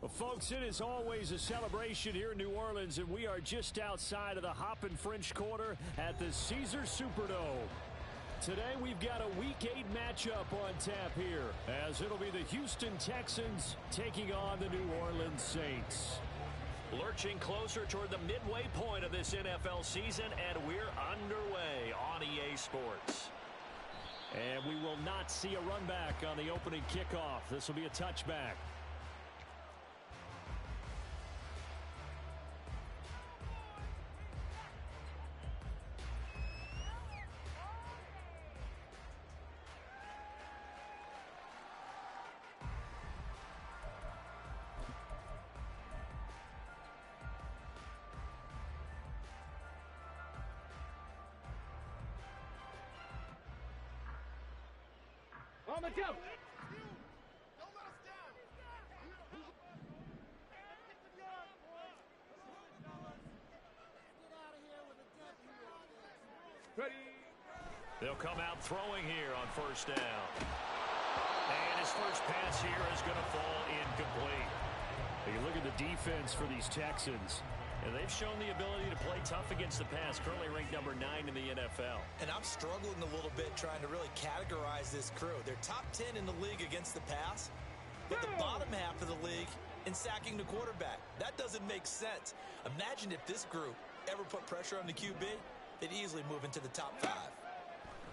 Well, folks, it is always a celebration here in New Orleans, and we are just outside of the Hoppin' French Quarter at the Caesars Superdome. Today, we've got a Week 8 matchup on tap here, as it'll be the Houston Texans taking on the New Orleans Saints. Lurching closer toward the midway point of this NFL season, and we're underway on EA Sports. And we will not see a run back on the opening kickoff. This will be a touchback. On the jump. Don't let us down. Ready. They'll come out throwing here on first down. And his first pass here is going to fall incomplete. You look at the defense for these Texans, and they've shown the ability to play tough against the pass, currently ranked number 9 in the NFL. And I'm struggling a little bit trying to really categorize this crew. They're top 10 in the league against the pass, but the bottom half of the league in sacking the quarterback. That doesn't make sense. Imagine if this group ever put pressure on the QB, they'd easily move into the top 5.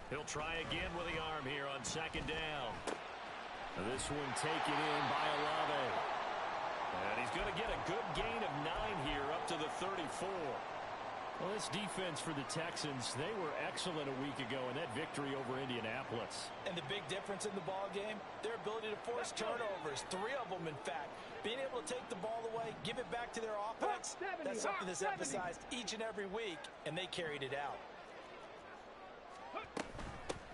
He'll try again with the arm here on second down. This one taken in by Olave. And he's going to get a good gain of 9 here up to the 34. Well, this defense for the Texans, they were excellent a week ago in that victory over Indianapolis. And the big difference in the ball game, their ability to force turnovers, 3 of them in fact. Being able to take the ball away, give it back to their offense, that's something that's emphasized each and every week, and they carried it out.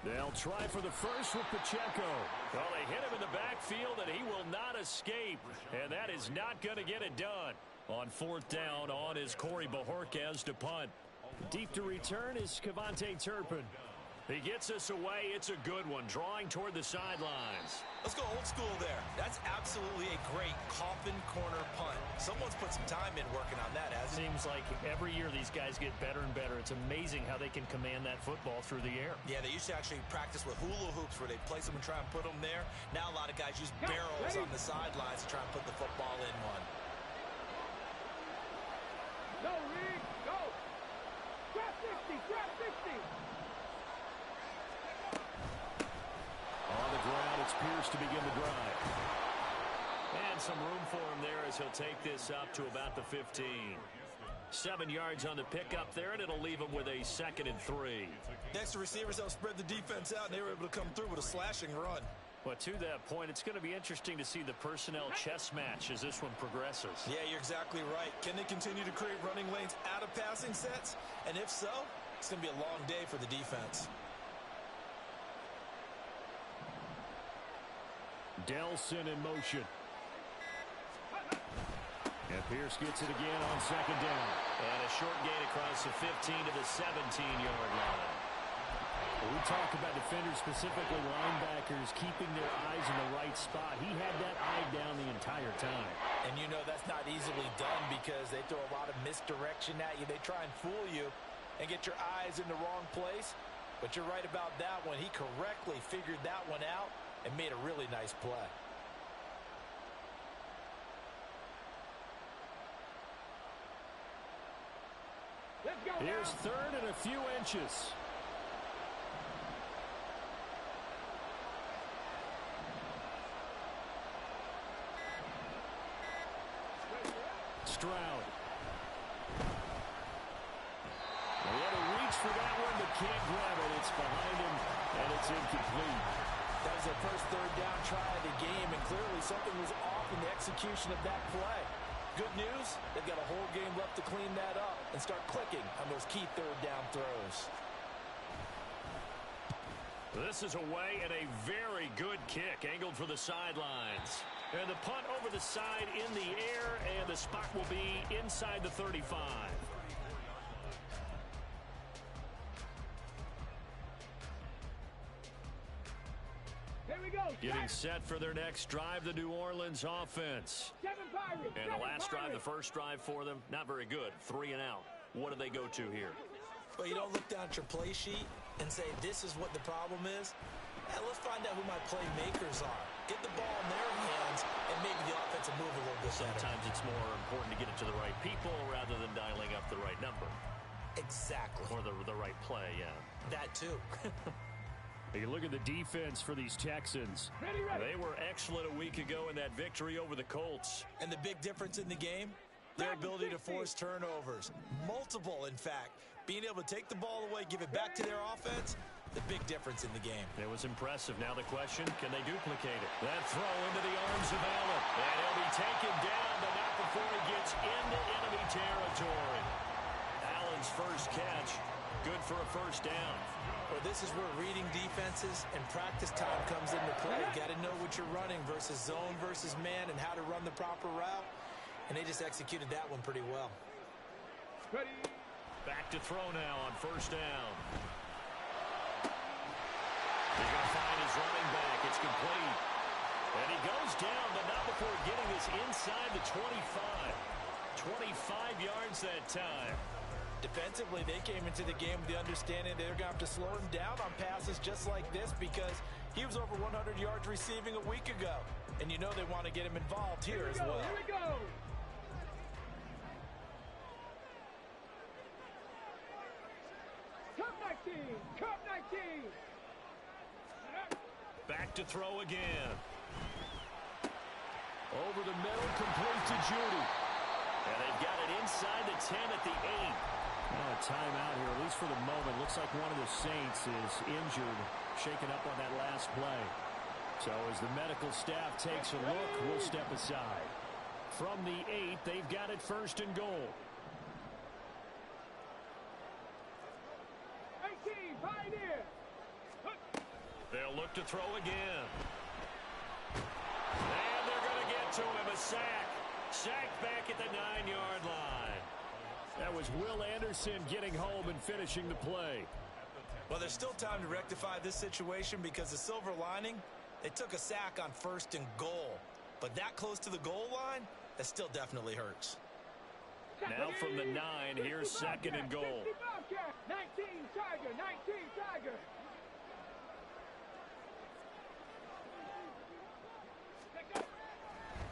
They'll try for the first with Pacheco. Well, they hit him in the backfield, and he will not escape. And that is not going to get it done. On fourth down, on is Corey Bojorquez to punt. Deep to return is Cavante Turpin. He gets us away. It's a good one, drawing toward the sidelines. Let's go old school there. That's absolutely a great coffin corner punt. Someone's put some time in working on that, hasn't it? Seems like every year these guys get better and better. It's amazing how they can command that football through the air. Yeah, they used to actually practice with hula hoops where they place them and try and put them there. Now a lot of guys use barrels on the sidelines to try and put the football in one. Go, Reed. Go. Drop 60. Drop 60. On the ground, it's Pierce to begin the drive. And some room for him there as he'll take this up to about the 15. 7 yards on the pickup there, and it'll leave him with a 2nd and 3. Next to receivers, they'll spread the defense out, and they were able to come through with a slashing run. But to that point, it's going to be interesting to see the personnel chess match as this one progresses. Yeah, you're exactly right. Can they continue to create running lanes out of passing sets? And if so, it's going to be a long day for the defense. Delson in motion. And Pierce gets it again on second down. And a short gain across the 15 to the 17-yard line. When we talk about defenders, specifically linebackers, keeping their eyes in the right spot. He had that eye down the entire time. And you know that's not easily done because they throw a lot of misdirection at you. They try and fool you and get your eyes in the wrong place. But you're right about that one. He correctly figured that one out and made a really nice play. Let's go. Here's third and a few inches. Stroud. He had to reach for that one, but can't grab it. It's behind him, and it's incomplete. That was their first third down try of the game, and clearly something was off in the execution of that play. Good news, they've got a whole game left to clean that up and start clicking on those key third down throws. This is away and a very good kick, angled for the sidelines. And the punt over the side in the air, and the spot will be inside the 35. Here we Getting set for their next drive, the New Orleans offense. And the last drive, the first drive for them, not very good. 3 and out. What do they go to here? Well, you don't look down at your play sheet and say, this is what the problem is. Let's find out who my playmakers are. Get the ball in their hands, and maybe the offense will move a little bit better. Sometimes it's more important to get it to the right people rather than dialing up the right number. Exactly. Or the right play, yeah. That too. You look at the defense for these Texans. They were excellent a week ago in that victory over the Colts. And the big difference in the game? Their ability to force turnovers. Multiple, in fact. Being able to take the ball away, give it back to their offense, the big difference in the game. It was impressive. Now the question, can they duplicate it? That throw into the arms of Allen. And he'll be taken down, but not before he gets into enemy territory. Allen's first catch, good for a first down. Well, this is where reading defenses and practice time comes into play. You got to know what you're running versus zone versus man and how to run the proper route. And they just executed that one pretty well. Ready. Back to throw now on first down. He's going to find his running back. It's complete. And he goes down, but not before getting this inside the 25. 25 yards that time. Defensively, they came into the game with the understanding they're going to have to slow him down on passes just like this because he was over 100 yards receiving a week ago. And you know they want to get him involved here as well. Here we go. Cup 19. Cup 19. Back to throw again. Over the middle, complete to Judy. And they've got it inside the 10 at the 8. Now a timeout here, at least for the moment. Looks like one of the Saints is injured, shaken up on that last play. So as the medical staff takes a look, we'll step aside. From the 8, they've got it first and goal. 18, Pioneer. They'll look to throw again. And they're going to get to him, a sack. Sacked back at the 9-yard line. That was Will Anderson getting home and finishing the play. Well, there's still time to rectify this situation because the silver lining, they took a sack on first and goal. But that close to the goal line, that still definitely hurts. Now from the 9, here's second and goal. 19 Tiger, 19 Tiger.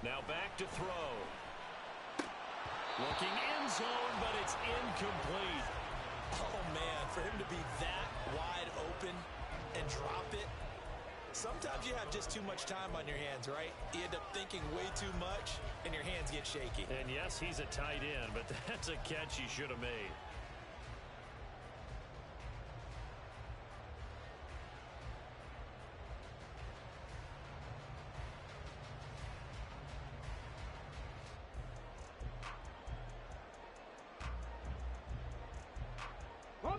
Now back to throw. Looking end zone, but it's incomplete. Oh, man, for him to be that wide open and drop it. Sometimes you have just too much time on your hands, right? You end up thinking way too much, and your hands get shaky. And yes, he's a tight end, but that's a catch he should have made.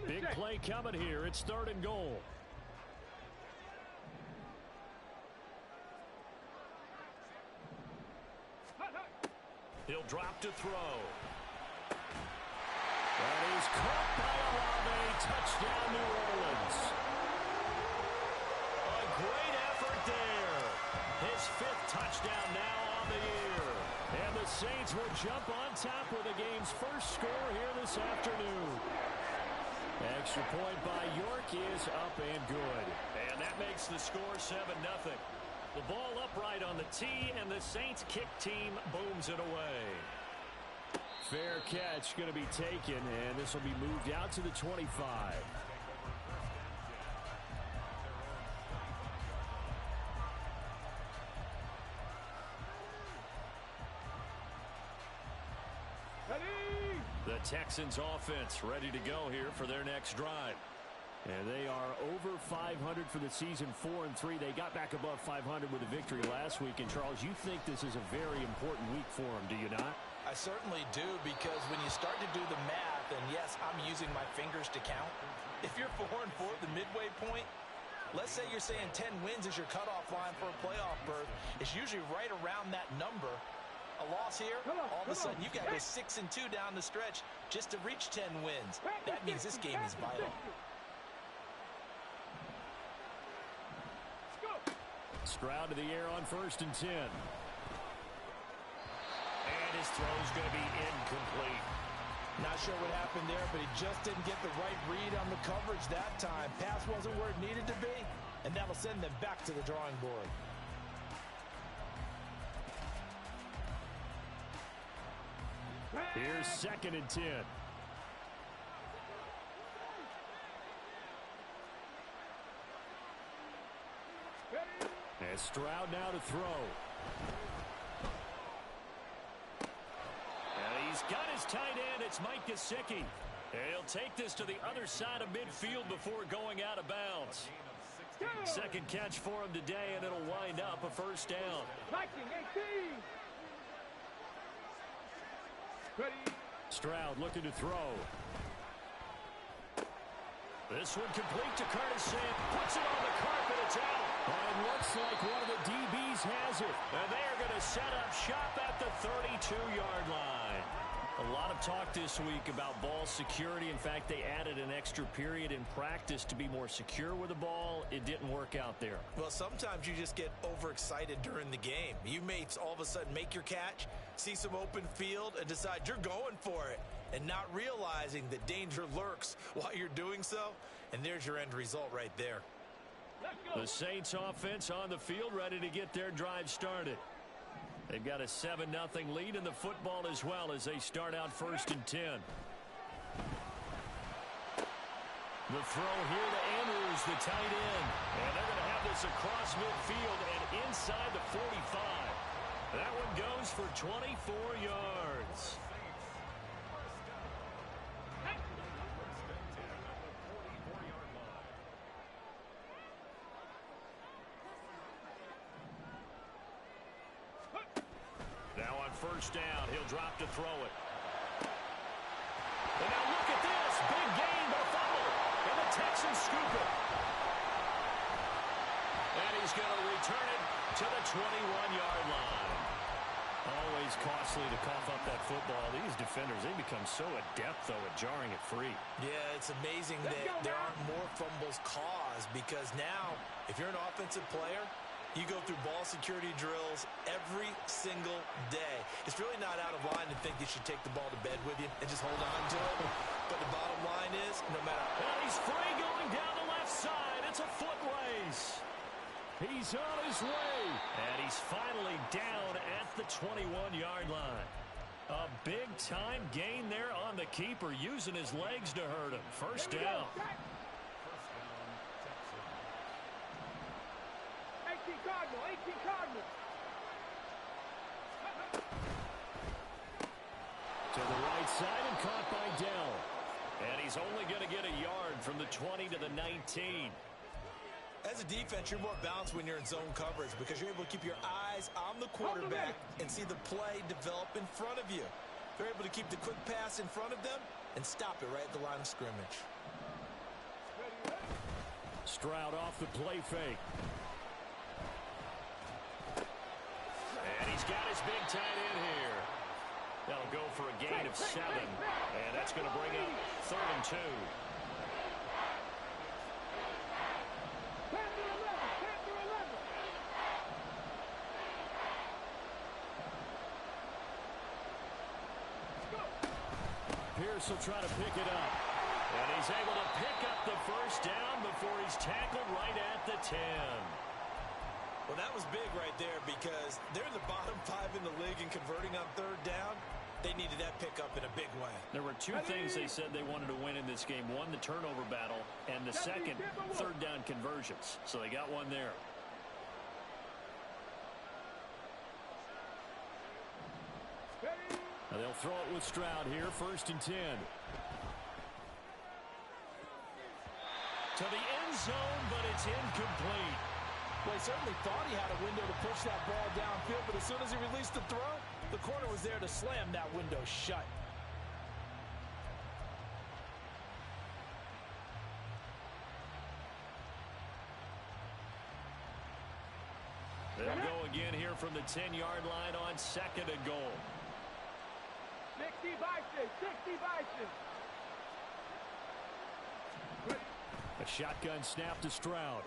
Big play coming here. It's third and goal. He'll drop to throw. That is caught by Olave. Touchdown, New Orleans. A great effort there. His 5th touchdown now on the year. And the Saints will jump on top with the game's first score here this afternoon. Extra point by York is up and good. And that makes the score 7-0. The ball upright on the tee, and the Saints kick team booms it away. Fair catch going to be taken, and this will be moved out to the 25. The Texans offense ready to go here for their next drive. And they are over 500 for the season, 4-3. They got back above 500 with a victory last week. And, Charles, you think this is a very important week for them, do you not? I certainly do, because when you start to do the math, and yes, I'm using my fingers to count. If you're 4-4 at the midway point, let's say you're saying 10 wins is your cutoff line for a playoff berth. It's usually right around that number. A loss here, all of a sudden you've got to go 6-2 down the stretch just to reach 10 wins. That means this game is vital. Stroud to the air on 1st and 10. And his throw's going to be incomplete. Not sure what happened there, but he just didn't get the right read on the coverage that time. Pass wasn't where it needed to be, and that'll send them back to the drawing board. Here's 2nd and 10. And Stroud now to throw. And he's got his tight end. It's Mike Gesicki. And he'll take this to the other side of midfield before going out of bounds. Second catch for him today, and it'll wind up a 1st down. 18. Stroud looking to throw. This one complete to Curtis Sam. Puts it on the carpet. It's out. And looks like one of the DBs has it. And they're going to set up shop at the 32-yard line. A lot of talk this week about ball security. In fact, they added an extra period in practice to be more secure with the ball. It didn't work out there. Well, sometimes you just get overexcited during the game. You may all of a sudden make your catch, see some open field, and decide you're going for it, and not realizing that danger lurks while you're doing so. And there's your end result right there. The Saints offense on the field, ready to get their drive started. They've got a 7-0 lead in the football as well as they start out 1st and 10. The throw here to Andrews, the tight end. And they're going to have this across midfield and inside the 45. That one goes for 24 yards. Now on 1st down, he'll drop to throw it. And now look at this. Big gain, but a fumble. And the Texans scoop it. And he's going to return it to the 21-yard line. Always costly to cough up that football. These defenders, they become so adept, though, at jarring it free. Yeah, it's amazing that there aren't more fumbles caused, because now, if you're an offensive player, you go through ball security drills every single day. It's really not out of line to think you should take the ball to bed with you and just hold on to it. But the bottom line is, no matter... And he's free going down the left side. It's a foot race. He's on his way. And he's finally down at the 21-yard line. A big-time gain there on the keeper, using his legs to hurt him. 1st down. 18 Cardinal. To the right side and caught by Dell. And he's only going to get a yard from the 20 to the 19. As a defense, you're more balanced when you're in zone coverage because you're able to keep your eyes on the quarterback and see the play develop in front of you. They're able to keep the quick pass in front of them and stop it right at the line of scrimmage. Stroud off the play fake. And he's got his big tight end here. That'll go for a gain of 7. And that's going to bring up 3rd and 2. Pierce will try to pick it up. And he's able to pick up the 1st down before he's tackled right at the 10. Well, that was big right there because they're in the bottom 5 in the league and converting on 3rd down. They needed that pickup in a big way. There were 2 things they said they wanted to win in this game. One, the turnover battle, and the second, 3rd down conversions. So they got one there. Now they'll throw it with Stroud here, 1st and 10. To the end zone, but it's incomplete. Well, he certainly thought he had a window to push that ball downfield, but as soon as he released the throw, the corner was there to slam that window shut. They'll go again here from the 10-yard line on 2nd and goal. 60 Bison, 60 Bison. A shotgun snap to Stroud.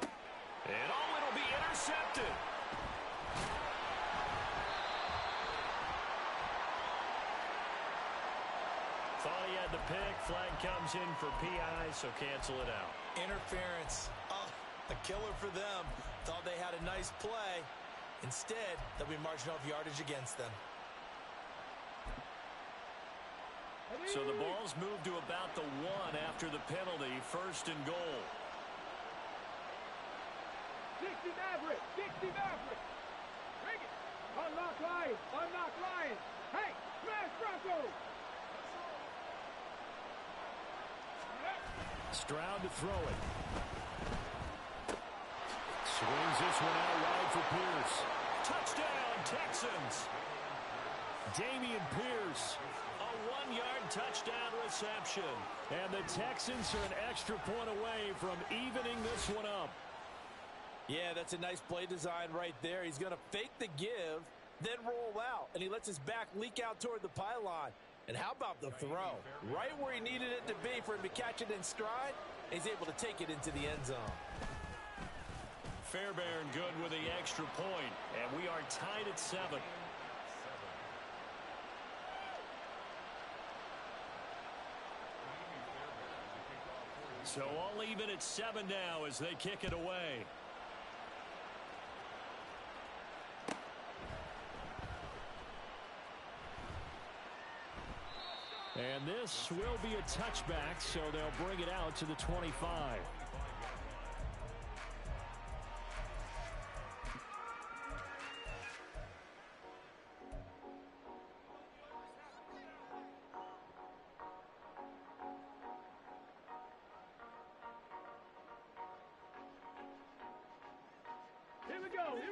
And it'll be intercepted. Thought he had the pick. Flag comes in for PI, so cancel it out. Interference. Oh, a killer for them. Thought they had a nice play. Instead, they'll be marching off yardage against them. So the ball's moved to about the 1 after the penalty. First and goal. 60 Maverick. 60 Maverick. Bring it. Unlock Lions. Unlock Lions. Hey, smash Broncos. Stroud to throw it. Swings this one out wide for Pierce. Touchdown, Texans. Dameon Pierce. A 1-yard touchdown reception. And the Texans are an extra point away from evening this one up. Yeah, that's a nice play design right there. He's going to fake the give, then roll out. And he lets his back leak out toward the pylon. And how about the throw? Right where he needed it to be for him to catch it in stride. He's able to take it into the end zone. Fairbairn good with the extra point. And we are tied at 7. So all even at 7 now as they kick it away. And this will be a touchback, so they'll bring it out to the 25.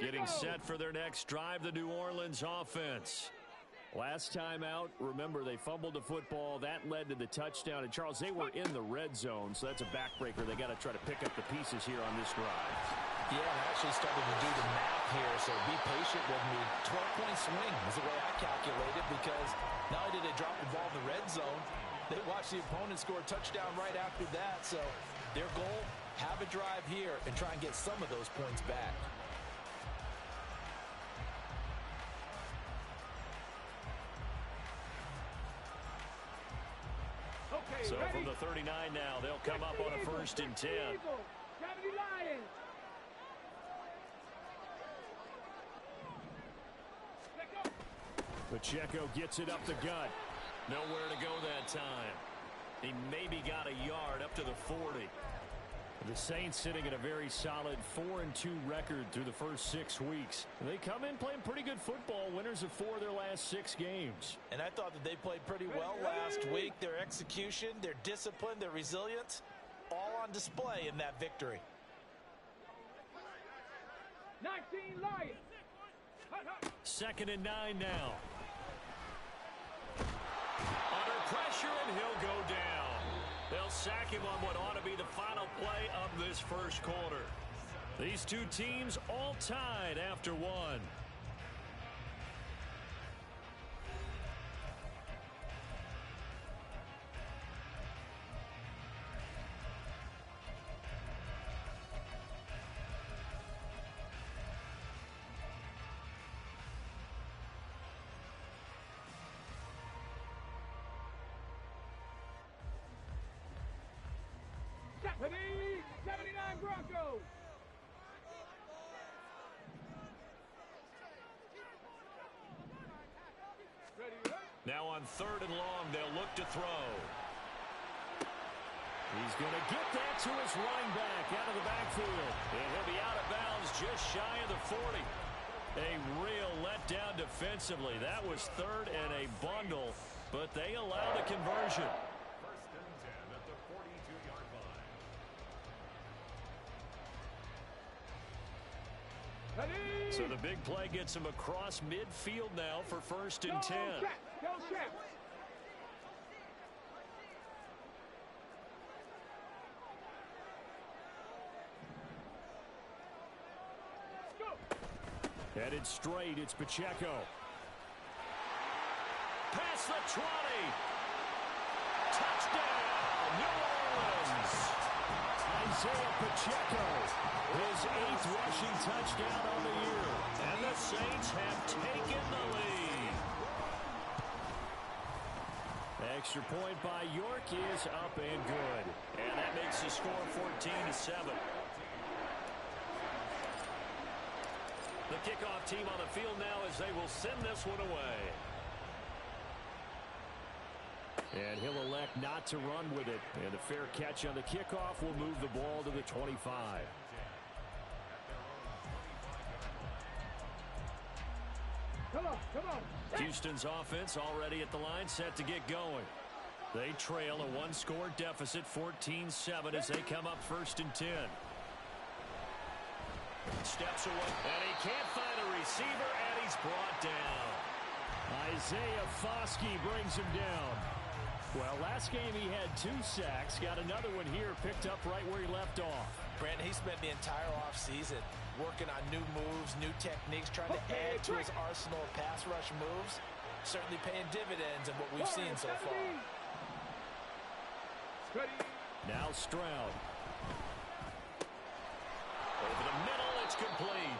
Getting set for their next drive, the New Orleans offense. Last time out, remember, they fumbled the football. That led to the touchdown. And, Charles, they were in the red zone, so that's a backbreaker. They got to try to pick up the pieces here on this drive. Yeah, I actually started to do the math here, so be patient with me. 12-point swing is the way I calculated, because not only did they drop the ball in the red zone, they watched the opponent score a touchdown right after that. So their goal, have a drive here and try and get some of those points back. So from the 39 now, they'll come up on a 1st and 10. Pacheco gets it up the gut. Nowhere to go that time. He maybe got a yard up to the 40. The Saints sitting at a very solid 4-2 record through the first 6 weeks. They come in playing pretty good football, winners of 4 of their last 6 games. And I thought that they played pretty well last week. Their execution, their discipline, their resilience, all on display in that victory. 19 Lions. 2nd and 9 now. Under pressure, and he'll go down. They'll sack him on what ought to be the final play of this first quarter. These two teams all tied after 1. The 79 Broncos. Now on 3rd and long, they'll look to throw. He's going to get that to his running back out of the backfield. And he'll be out of bounds just shy of the 40. A real letdown defensively. That was 3rd and a bundle, but they allow the conversion. So the big play gets him across midfield now for 1st and 10. Go, Shaq. Headed straight, it's Pacheco. Past the 20. Touchdown, New Orleans. Isaiah Pacheco, his 8th rushing touchdown on the year. And the Saints have taken the lead. Extra point by York is up and good. And that makes the score 14-7. The kickoff team on the field now as they will send this one away. And he'll elect not to run with it. And a fair catch on the kickoff will move the ball to the 25. Come on, come on. Houston's offense already at the line, set to get going. They trail a one-score deficit, 14-7, as they come up 1st and 10. Steps away, and he can't find a receiver, and he's brought down. Isaiah Foskey brings him down. Well, last game he had 2 sacks. Got another one here, picked up right where he left off. Brandon, he spent the entire offseason working on new moves, new techniques, trying to add to his arsenal of pass rush moves. Certainly paying dividends in what we've seen so far. Now Stroud. Over the middle, it's complete.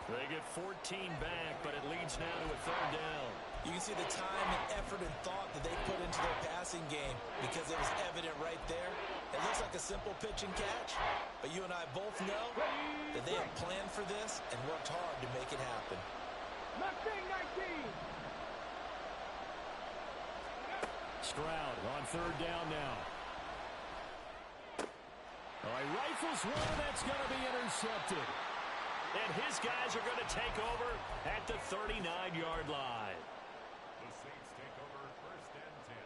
They get 14 back, but it leads now to a 3rd down. You can see the time and effort and thought that they put into their passing game because it was evident right there. It looks like a simple pitch and catch, but you and I both know that they have planned for this and worked hard to make it happen. Mustang 19. Stroud on 3rd down now. All right, rifles one, that's going to be intercepted. And his guys are going to take over at the 39-yard line. The Saints take over 1st and 10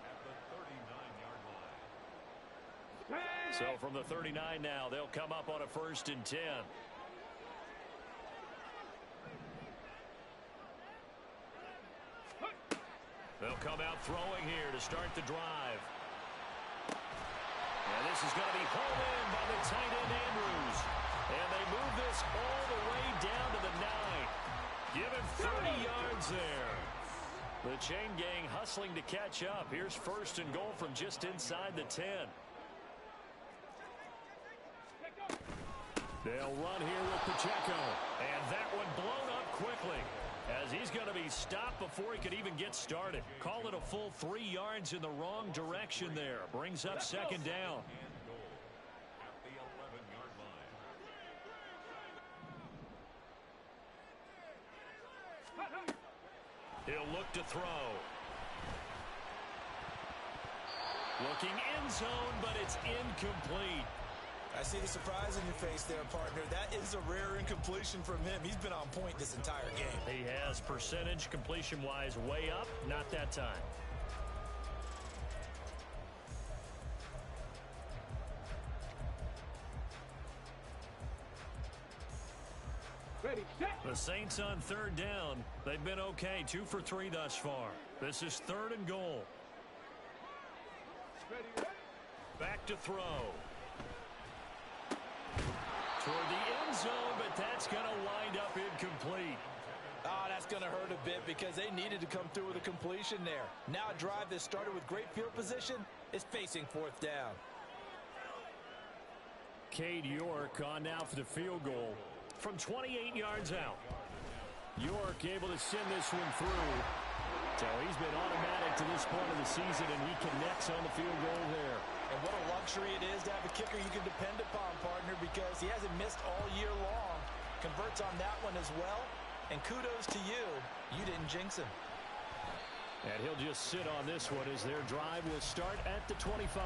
at the 39-yard line. So from the 39 now, they'll come up on a 1st and 10. They'll come out throwing here to start the drive. And this is going to be hauled in by the tight end Andrews. And they move this all the way down to the 9. Give him 30 yards there. The chain gang hustling to catch up. Here's 1st and goal from just inside the 10. They'll run here with Pacheco. And that one blown up quickly, as he's going to be stopped before he could even get started. Call it a full 3 yards in the wrong direction there. Brings up 2nd down. And goal at the 11-yard line. He'll look to throw. Looking end zone, but it's incomplete. I see the surprise in your face there, partner. That is a rare incompletion from him. He's been on point this entire game. He has percentage completion-wise way up. Not that time. Ready, set. The Saints on 3rd down. They've been okay. 2 for 3 thus far. This is 3rd and goal. Ready, ready. Back to throw. Toward the end zone, but that's going to wind up incomplete. Oh, that's going to hurt a bit because they needed to come through with a completion there. Now a drive that started with great field position is facing 4th down. Cade York on now for the field goal. From 28 yards out. York able to send this one through. So he's been automatic to this point of the season, and he connects on the field goal there. And what a luxury it is to have a kicker you can depend upon, partner, because he hasn't missed all year long. Converts on that one as well. And kudos to you. You didn't jinx him. And he'll just sit on this one as their drive will start at the 25.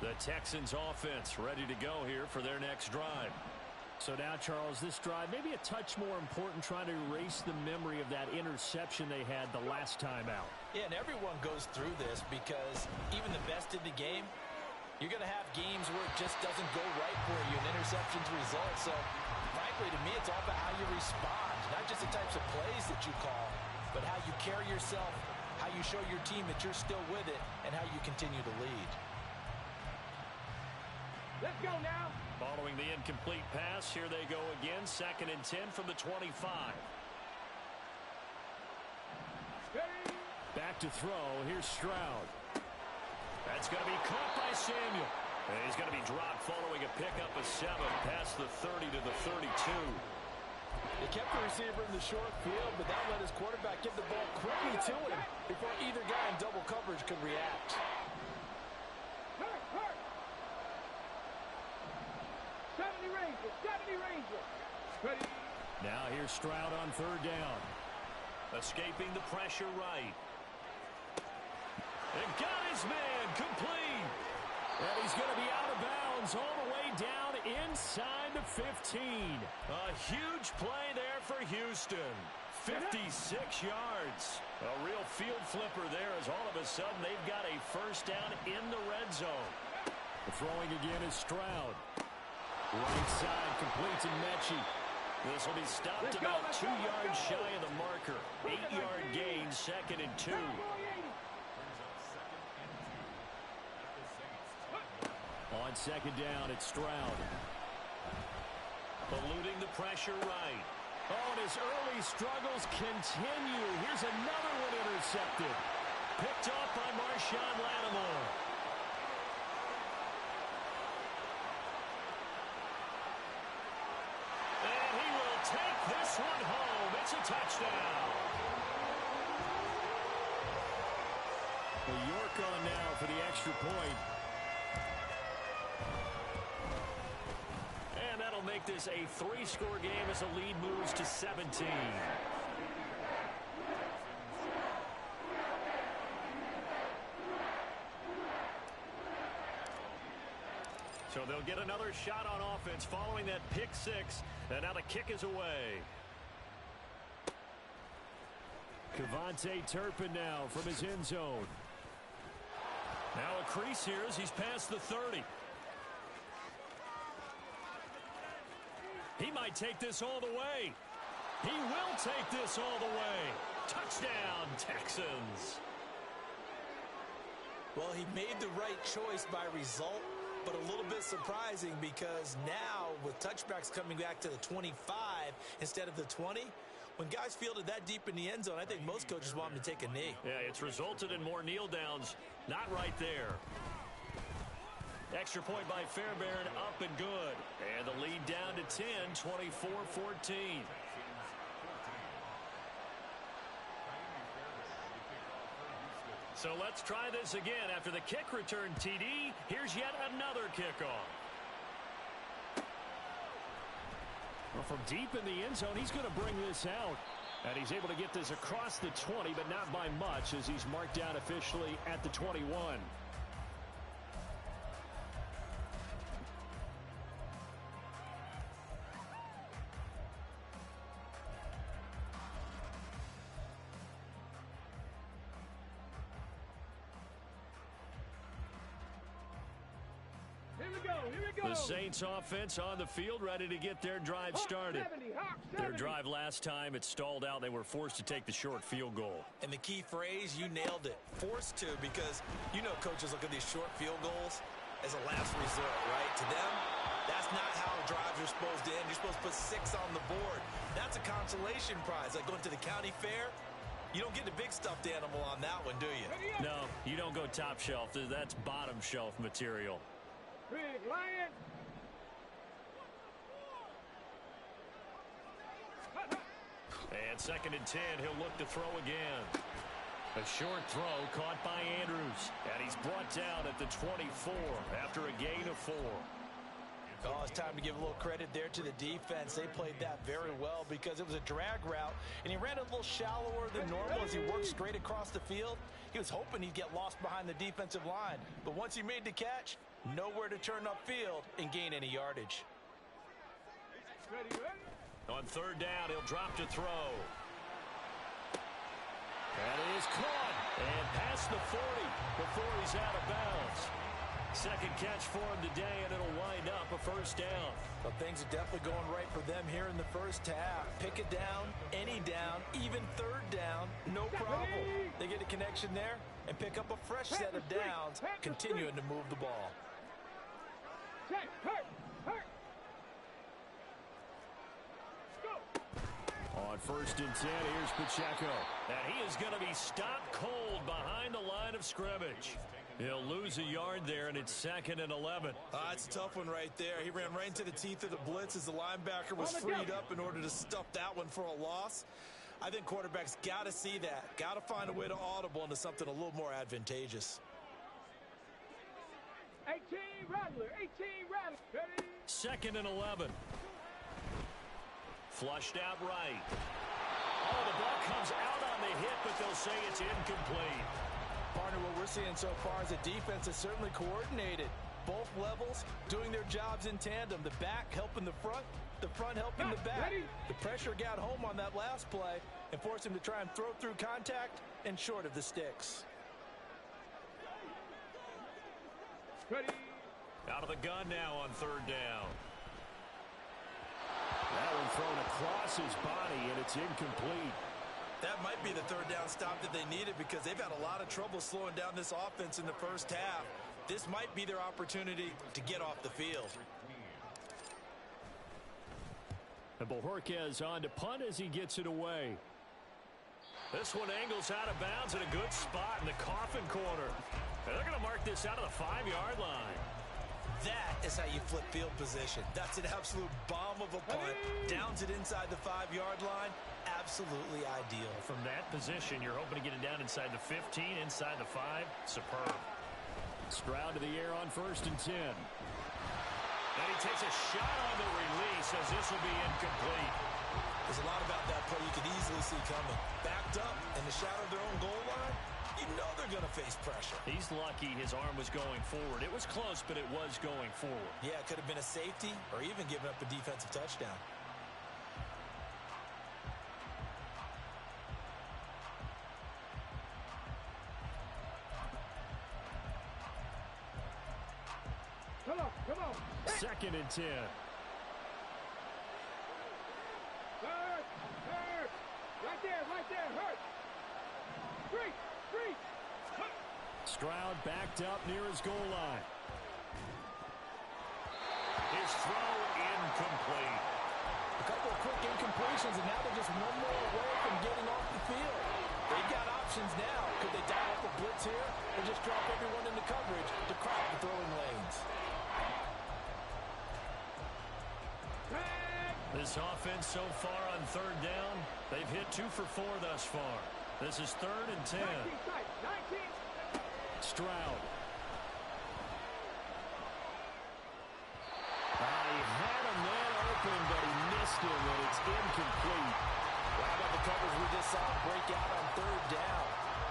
The Texans offense ready to go here for their next drive. So now, Charles, this drive maybe a touch more important, trying to erase the memory of that interception they had the last time out. Yeah, and everyone goes through this because even the best in the game, you're going to have games where it just doesn't go right for you, and interceptions result. So, frankly, to me, it's all about how you respond, not just the types of plays that you call, but how you carry yourself, how you show your team that you're still with it, and how you continue to lead. Let's go now. Following the incomplete pass, here they go again. 2nd and 10 from the 25. Ready. Back to throw. Here's Stroud. That's going to be caught by Samuel. And he's going to be dropped following a pickup of 7 past the 30 to the 32. They kept the receiver in the short field, but that let his quarterback get the ball quickly to him before either guy in double coverage could react. Hurt. 70 Rangers. 70 Rangers. Ready. Now here's Stroud on 3rd down. Escaping the pressure right. And got his man complete. And he's going to be out of bounds all the way down inside the 15. A huge play there for Houston. 56 yards. A real field flipper there as all of a sudden they've got a 1st down in the red zone. The throwing again is Stroud. Right side complete to Mechie. This will be stopped about 2 yards shy of the marker. 8-yard gain, 2nd and 2. On 2nd down, it's Stroud. Eluding the pressure right. Oh, and his early struggles continue. Here's another one intercepted. Picked off by Marshawn Lattimore. And he will take this one home. It's a touchdown. Well, York on now for the extra point. And that'll make this a 3-score game as the lead moves to 17. So they'll get another shot on offense following that pick 6. And now the kick is away. Kevontae Turpin now from his end zone. Now a crease here as he's past the 30. He might take this all the way. He will take this all the way. Touchdown, Texans. Well, he made the right choice by result, but a little bit surprising because now with touchbacks coming back to the 25 instead of the 20, when guys fielded that deep in the end zone, I think most coaches want him to take a knee. Yeah, it's resulted in more kneel downs. Not right there. Extra point by Fairbairn, up and good. And the lead down to 10, 24-14. So let's try this again. After the kick return TD, here's yet another kickoff. Well, from deep in the end zone, he's going to bring this out. And he's able to get this across the 20, but not by much as he's marked down officially at the 21. The Saints offense on the field, ready to get their drive started. Their drive last time, it stalled out. They were forced to take the short field goal. And the key phrase, you nailed it. Forced to, because you know coaches look at these short field goals as a last resort, right? To them, that's not how drives are supposed to end. You're supposed to put 6 on the board. That's a consolation prize. Like going to the county fair, you don't get the big stuffed animal on that one, do you? No, you don't go top shelf. That's bottom shelf material. Big Lion. And 2nd and 10, he'll look to throw again. A short throw caught by Andrews. And he's brought down at the 24 after a gain of 4. Oh, it's time to give a little credit there to the defense. They played that very well because it was a drag route, and he ran a little shallower than normal as he worked straight across the field. He was hoping he'd get lost behind the defensive line, but once he made the catch, nowhere to turn upfield and gain any yardage. On 3rd down, he'll drop to throw. That is caught And past the 40 before he's out of bounds. Second catch for him today, and it'll wind up a 1st down. Well, things are definitely going right for them here in the first half. Pick it down, any down, even 3rd down, no problem. They get a connection there and pick up a fresh set of downs, continuing to move the ball. check, hurt, hurt. Go. On 1st and 10, here's Pacheco. And he is going to be stopped cold behind the line of scrimmage. He'll lose a yard there, and it's 2nd and 11. It's a tough one right there. He ran right into the teeth of the blitz as the linebacker was freed up in order to stuff that one for a loss. I think quarterbacks got to see that. Got to find a way to audible into something a little more advantageous. 18 Rattler, 18 Rattler. Ready? 2nd and 11. Flushed out right. Oh, the ball comes out on the hit, but they'll say it's incomplete. Partner, what we're seeing so far is the defense is certainly coordinated. Both levels doing their jobs in tandem. The back helping the front helping the back. Ready? The pressure got home on that last play and forced him to try and throw through contact and short of the sticks. Ready? Out of the gun now on 3rd down. That one thrown across his body, and it's incomplete. That might be the 3rd down stop that they needed because they've had a lot of trouble slowing down this offense in the first half. This might be their opportunity to get off the field. And Bojorquez on to punt as he gets it away. This one angles out of bounds in a good spot in the coffin corner. And they're going to mark this out of the 5-yard line. That is how you flip field position. That's an absolute bomb of a punt. Downs it inside the 5-yard line. Absolutely ideal. From that position, you're hoping to get it down inside the 15, inside the 5. Superb. Stroud to the air on 1st and 10. And he takes a shot on the release as this will be incomplete. There's a lot about that play you could easily see coming. Backed up in the shadow of their own goal line, you know they're going to face pressure. He's lucky his arm was going forward. It was close, but it was going forward. Yeah, it could have been a safety or even given up a defensive touchdown. Come on. 2nd and 10. Hurt. Right there, hurt. Three. Stroud backed up near his goal line. His throw incomplete. A couple of quick incompletions, and now they're just one more away from getting off the field. They've got options now. Could they dial up a blitz here or just drop everyone into coverage to crowd the throwing lanes? This offense so far on 3rd down, they've hit 2 for 4 thus far. This is 3rd and 10. 19. Stroud. He had a man open, but he missed him, and it's incomplete. How about the coverage we just saw break out on 3rd down?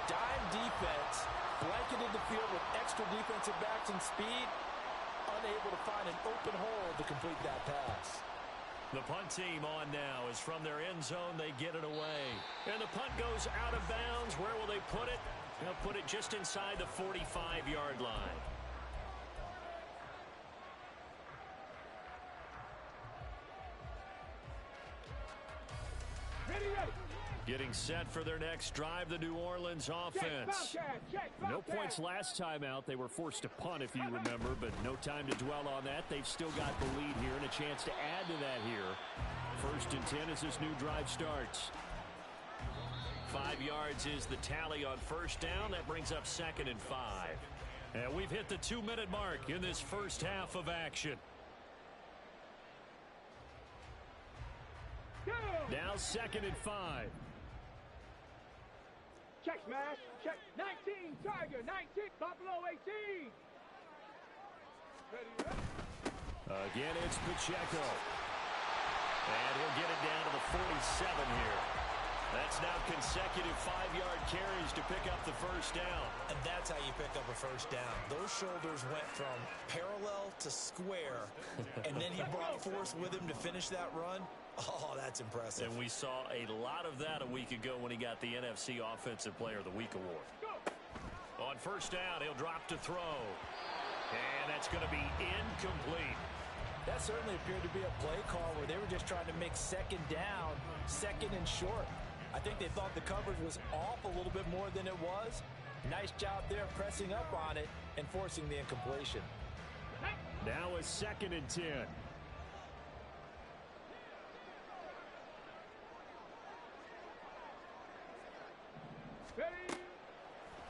Dime defense, blanketed the field with extra defensive backs and speed, unable to find an open hole to complete that pass. The punt team on now is from their end zone. They get it away. And the punt goes out of bounds. Where will they put it? They'll put it just inside the 45-yard line. Ready. Getting set for their next drive, the New Orleans offense. No points last time out. They were forced to punt, if you remember, but no time to dwell on that. They've still got the lead here and a chance to add to that here. 1st and 10 as this new drive starts. 5 yards is the tally on 1st down. That brings up 2nd and 5. And we've hit the 2-minute mark in this first half of action. Now 2nd and 5. Check smash. Check. 19. Tiger. 19. Buffalo 18. Ready. Again, it's Pacheco. And he'll get it down to the 47 here. That's now consecutive 5-yard carries to pick up the 1st down. And that's how you pick up a 1st down. Those shoulders went from parallel to square, and then he brought force with him to finish that run. Oh, that's impressive. And we saw a lot of that a week ago when he got the NFC Offensive Player of the Week award. On 1st down, he'll drop to throw. And that's going to be incomplete. That certainly appeared to be a play call where they were just trying to make 2nd down, 2nd and short. I think they thought the coverage was off a little bit more than it was. Nice job there pressing up on it and forcing the incompletion. Now a 2nd and 10.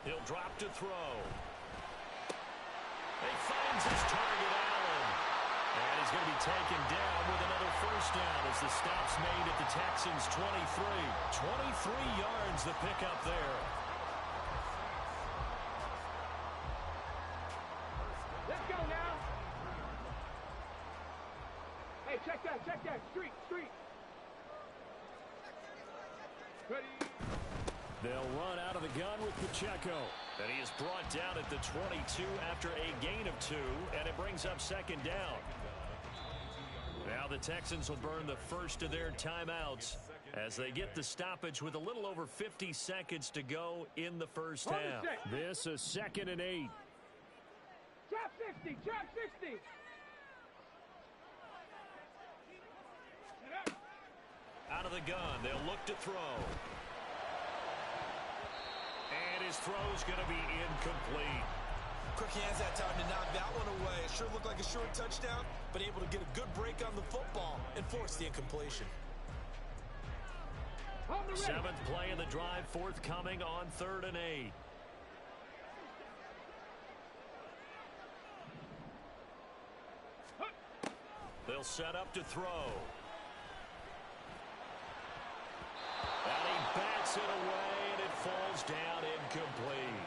He'll drop to throw. He finds his target, Allen. And he's going to be taken down with another first down as the stop's made at the Texans' 23. 23 yards the pickup there. Let's go now. Hey, check that. Street. Ready. They'll run out of the gun with Pacheco. And he is brought down at the 22 after a gain of 2, and it brings up 2nd down. Now the Texans will burn the first of their timeouts as they get the stoppage with a little over 50 seconds to go in the first half. This a 2nd and 8. Trap 60. Out of the gun, they'll look to throw. And his throw's going to be incomplete. Quick hands that time to knock that one away. It sure looked like a short touchdown, but able to get a good break on the football and force the incompletion. 7th play of the drive, forthcoming on 3rd and 8. They'll set up to throw. And he bats it away, and it falls down incomplete.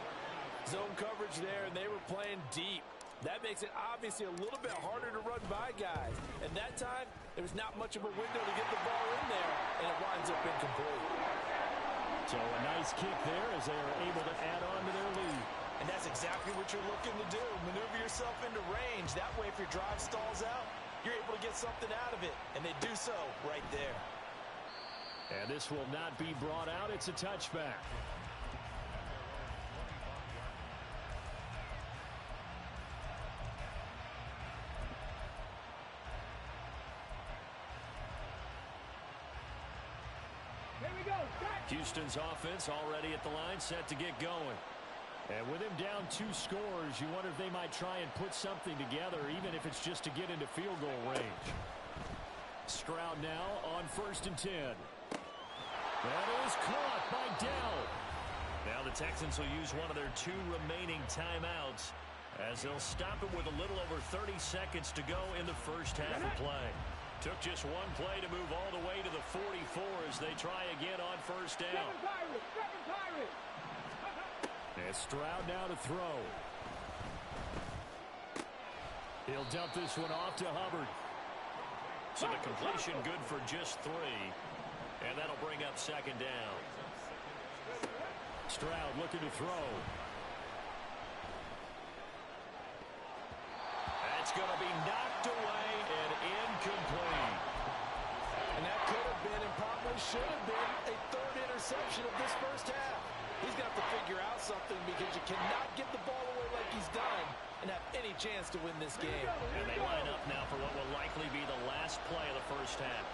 Zone coverage there, and they were playing deep. That makes it obviously a little bit harder to run by guys. And that time, there was not much of a window to get the ball in there, and it winds up incomplete. So a nice kick there as they are able to add on to their lead. And that's exactly what you're looking to do. Maneuver yourself into range. That way, if your drive stalls out, you're able to get something out of it. And they do so right there. And this will not be brought out. It's a touchback. Here we go. Houston's offense already at the line, set to get going. And with him down 2 scores, you wonder if they might try and put something together, even if it's just to get into field goal range. Stroud now on 1st and 10. That is caught by Dell. Now the Texans will use one of their 2 remaining timeouts as they'll stop it with a little over 30 seconds to go in the first half of play. Took just 1 play to move all the way to the 44 as they try again on 1st down. Seven Pirates. And Stroud now to throw. He'll dump this one off to Hubbard. So the completion good for just 3. And that'll bring up 2nd down. Stroud looking to throw. That's going to be knocked away and incomplete. And that could have been and probably should have been a 3rd interception of this first half. He's going to have to figure out something because you cannot get the ball away like he's done and have any chance to win this game. And they line up now for what will likely be the last play of the first half.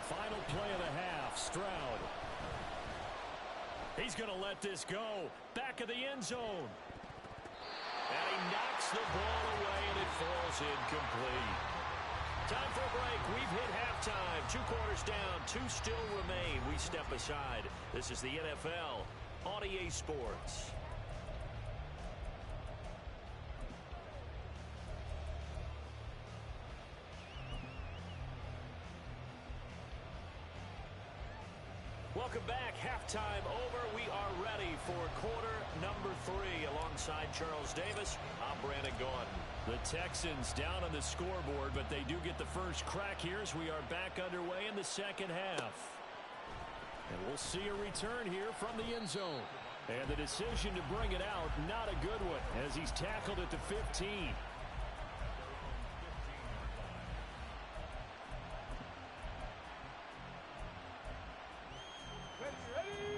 Final play of the half, Stroud. He's going to let this go. Back of the end zone. And he knocks the ball away, and it falls incomplete. Time for a break. We've hit halftime. 2 quarters down. 2 still remain. We step aside. This is the NFL on EA Sports. Welcome back. Halftime over. We are ready for quarter number 3. Alongside Charles Davis, I'm Brandon Gaudin. The Texans down on the scoreboard, but they do get the first crack here as we are back underway in the second half. And we'll see a return here from the end zone. And the decision to bring it out, not a good one, as he's tackled at the 15.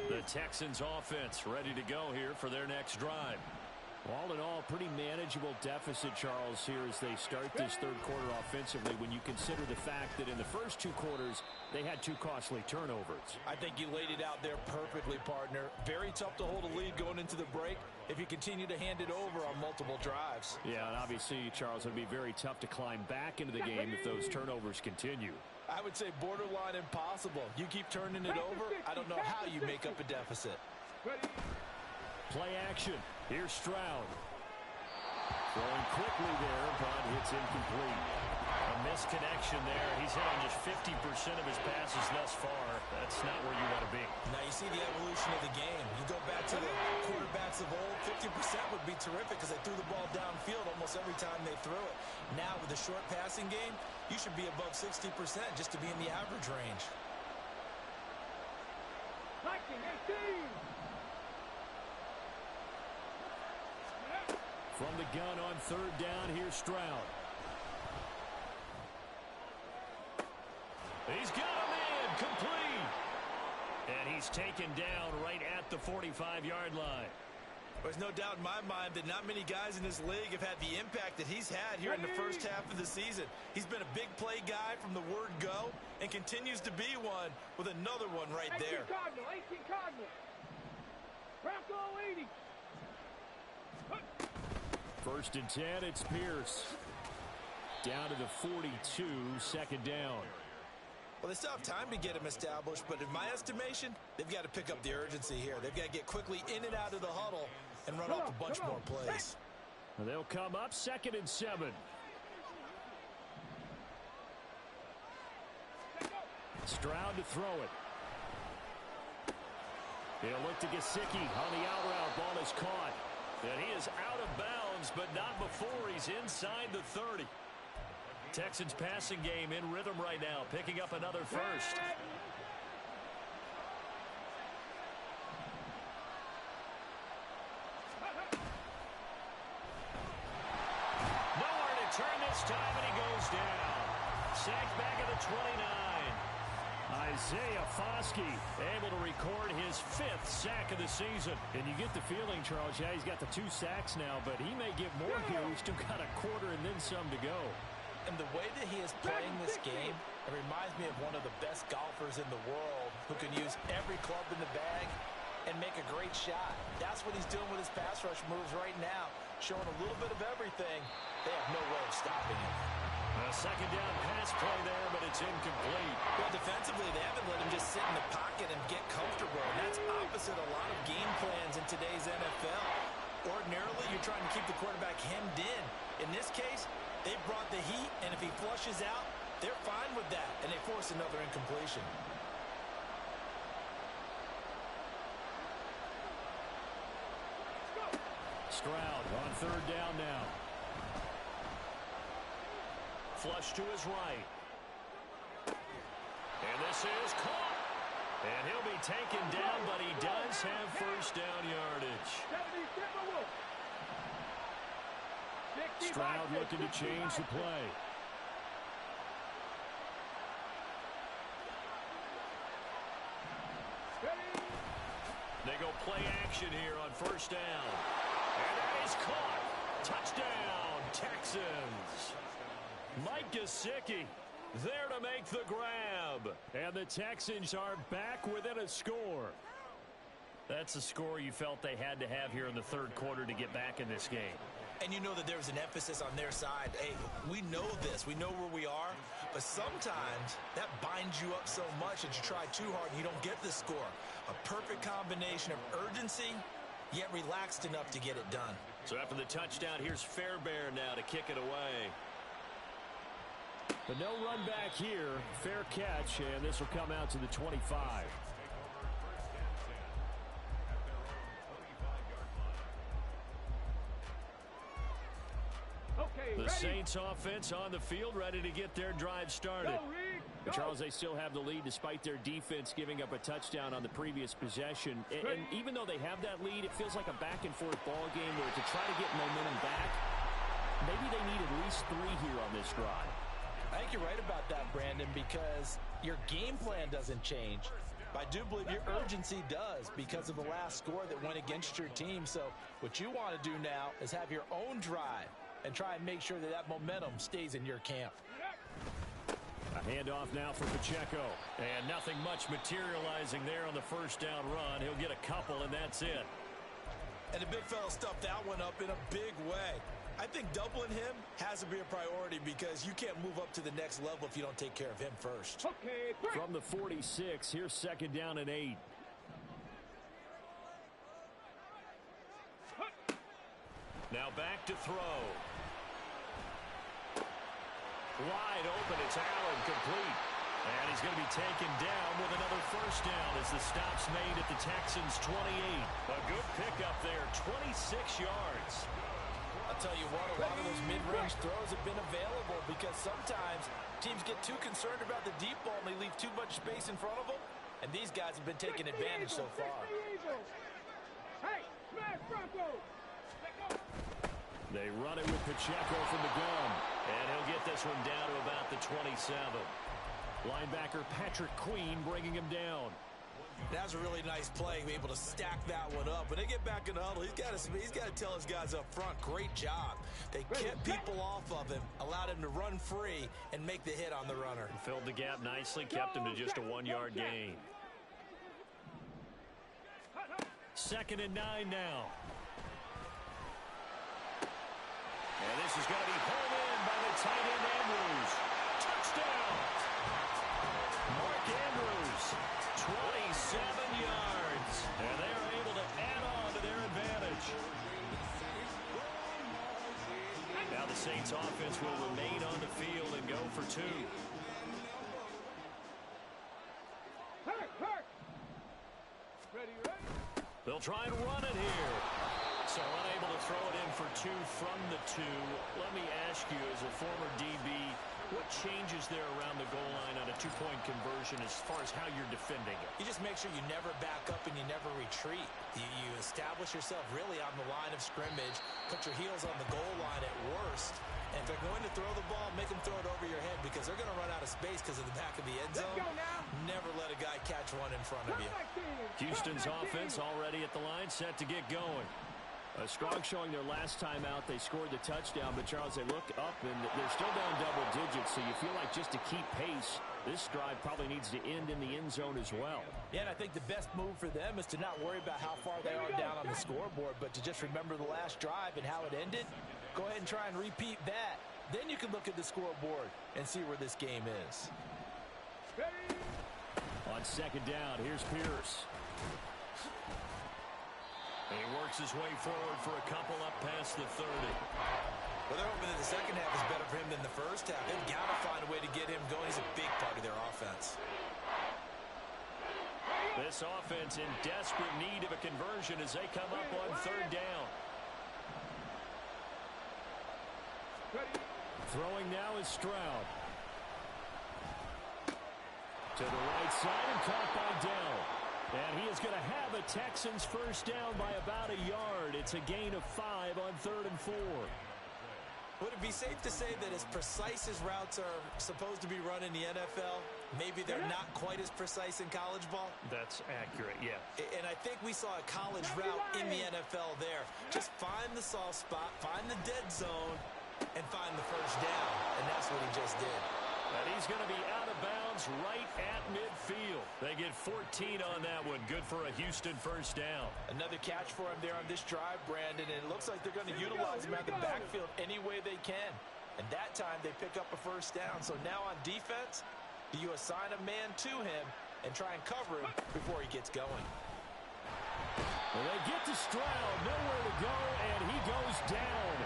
The Texans offense ready to go here for their next drive. All in all, pretty manageable deficit, Charles, here as they start this third quarter offensively when you consider the fact that in the first 2 quarters, they had 2 costly turnovers. I think you laid it out there perfectly, partner. Very tough to hold a lead going into the break, if you continue to hand it over on multiple drives. Yeah, and obviously, Charles, it would be very tough to climb back into the game if those turnovers continue. I would say borderline impossible. You keep turning it over, I don't know how you make up a deficit. Play action. Here's Stroud. Throwing quickly there, but hits incomplete. A misconnection there. He's hit on just 50% of his passes thus far. That's not where you want to be. Now you see the evolution of the game. You go back to the quarterbacks of old, 50% would be terrific because they threw the ball downfield almost every time they threw it. Now with the short passing game, you should be above 60% just to be in the average range. 18. From the gun on third down, here's Stroud. He's got him in, complete. And he's taken down right at the 45-yard line. There's no doubt in my mind that not many guys in this league have had the impact that he's had here in the first half of the season. He's been a big play guy from the word go and continues to be one with another one right there. 18 Cardinal. Bronco 80. First and 10, it's Pierce. Down to the 42, second down. Well, they still have time to get him established, but in my estimation, they've got to pick up the urgency here. They've got to get quickly in and out of the huddle and run off a bunch more plays. They'll come up second and 7. Stroud to throw it. He'll look to Gesicki on the out route. Ball is caught. And he is out of bounds, but not before he's inside the 30. Texans passing game in rhythm right now, picking up another first. Nowhere to turn this time, and he goes down. Sacked back at the 29. Isaiah Foskey able to record his 5th sack of the season. And you get the feeling, Charles, yeah, he's got the 2 sacks now, but he may get more here. He's still got a quarter and then some to go. And the way that he is playing this game, it reminds me of one of the best golfers in the world who can use every club in the bag and make a great shot. That's what he's doing with his pass rush moves right now, showing a little bit of everything. They have no way of stopping him. A second down pass play there, but it's incomplete. Well, defensively, they haven't let him just sit in the pocket and get comfortable. And that's opposite a lot of game plans in today's NFL. Ordinarily, you're trying to keep the quarterback hemmed in. In this case, they brought the heat, and if he flushes out, they're fine with that, and they force another incompletion. Stroud on third down now. Flush to his right. And this is caught. And he'll be taken down, but he does have first down yardage. Stroud looking to change the play. They go play action here on first down. And that is caught. Touchdown, Texans. Mike Gesicki there to make the grab. And the Texans are back within a score. That's a score you felt they had to have here in the third quarter to get back in this game. And you know that there's an emphasis on their side. Hey, we know this. We know where we are. But sometimes that binds you up so much that you try too hard and you don't get the score. A perfect combination of urgency, yet relaxed enough to get it done. So after the touchdown, here's Fairbairn now to kick it away. But no run back here. Fair catch, and this will come out to the 25. The Saints offense on the field, ready to get their drive started. But Charles, they still have the lead despite their defense giving up a touchdown on the previous possession. And even though they have that lead, it feels like a back-and-forth ball game where to try to get momentum back, maybe they need at least 3 here on this drive. I think you're right about that, Brandon, because your game plan doesn't change. I do believe your urgency does because of the last score that went against your team. So what you want to do now is have your own drive and try and make sure that that momentum stays in your camp. A handoff now for Pacheco. And nothing much materializing there on the first down run. He'll get a couple, and that's it. And the big fella stuffed that one up in a big way. I think doubling him has to be a priority because you can't move up to the next level if you don't take care of him first. Okay, From the 46, here's 2nd down and 8. Now back to throw. Wide open, it's Allen, complete. And he's going to be taken down with another first down as the stop's made at the Texans' 28. A good pickup there, 26 yards. I'll tell you what, a lot of those mid-range throws have been available because sometimes teams get too concerned about the deep ball and they leave too much space in front of them. And these guys have been taking advantage so far. Hey, smash Broncos! They run it with Pacheco from the gun. And he'll get this one down to about the 27. Linebacker Patrick Queen bringing him down. That was a really nice play, able to stack that one up. When they get back in the huddle, he's got to tell his guys up front, great job. They kept people off of him, allowed him to run free, and make the hit on the runner. Filled the gap nicely, kept him to just a 1-yard gain. 2nd and 9 now. And this is going to be pulled in by the tight end Andrews. Touchdown! Mark Andrews, 27 yards. And they are able to add on to their advantage. Now the Saints offense will remain on the field and go for 2. Ready? They'll try and run it here. So unable to throw it in for 2 from the 2. Let me ask you, as a former DB, what changes there around the goal line on a 2-point conversion as far as how you're defending it? You just make sure you never back up and you never retreat. You establish yourself really on the line of scrimmage, put your heels on the goal line at worst. And if they're going to throw the ball, make them throw it over your head because they're going to run out of space because of the back of the end zone. Never let a guy catch one in front of you. Houston's offense already at the line, set to get going. Strong showing their last time out. They scored the touchdown, but Charles, they look up and they're still down double digits, so you feel like just to keep pace, this drive probably needs to end in the end zone as well. Yeah, and I think the best move for them is to not worry about how far they are down on the scoreboard, but to just remember the last drive and how it ended. Go ahead and try and repeat that. Then you can look at the scoreboard and see where this game is. On 2nd down, here's Pierce. And he works his way forward for a couple up past the 30. Well, they're hoping that the second half is better for him than the first half. They've got to find a way to get him going. He's a big part of their offense. This offense in desperate need of a conversion as they come up on 3rd down. Throwing now is Stroud. To the right side and caught by Dell. And he is going to have a Texans first down by about a yard. It's a gain of 5 on 3rd and 4. Would it be safe to say that as precise as routes are supposed to be run in the NFL, maybe they're not quite as precise in college ball? That's accurate, yeah. And I think we saw a college route in the NFL there. Just find the soft spot, find the dead zone, and find the first down. And that's what he just did. And he's going to be out of bounds right at midfield. They get 14 on that one. Good for a Houston first down. Another catch for him there on this drive, Brandon, and it looks like they're going to utilize him out the backfield any way they can. And that time they pick up a first down. So now on defense, do you assign a man to him and try and cover him before he gets going? Well, they get to Stroud, nowhere to go, and he goes down.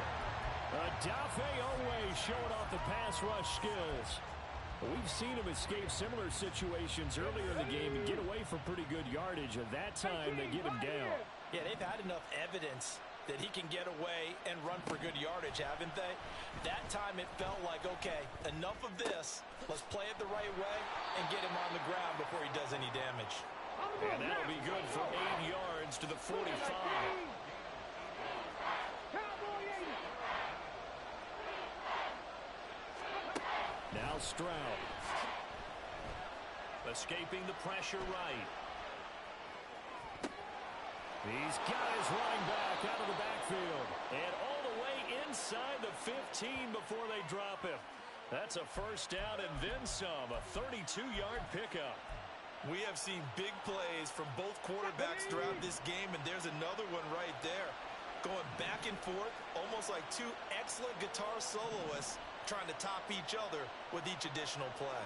Dafe Owe showing off the pass rush skills. We've seen him escape similar situations earlier in the game and get away from pretty good yardage. And that time, they get him down. Yeah, they've had enough evidence that he can get away and run for good yardage, haven't they? That time, it felt like, okay, enough of this. Let's play it the right way and get him on the ground before he does any damage. And that'll be good for 8 yards to the 45. Now Stroud. Escaping the pressure right. He's got his running back out of the backfield. And all the way inside the 15 before they drop him. That's a first down and then some. A 32-yard pickup. We have seen big plays from both quarterbacks throughout this game, and there's another one right there. Going back and forth, almost like two excellent guitar soloists trying to top each other with each additional play.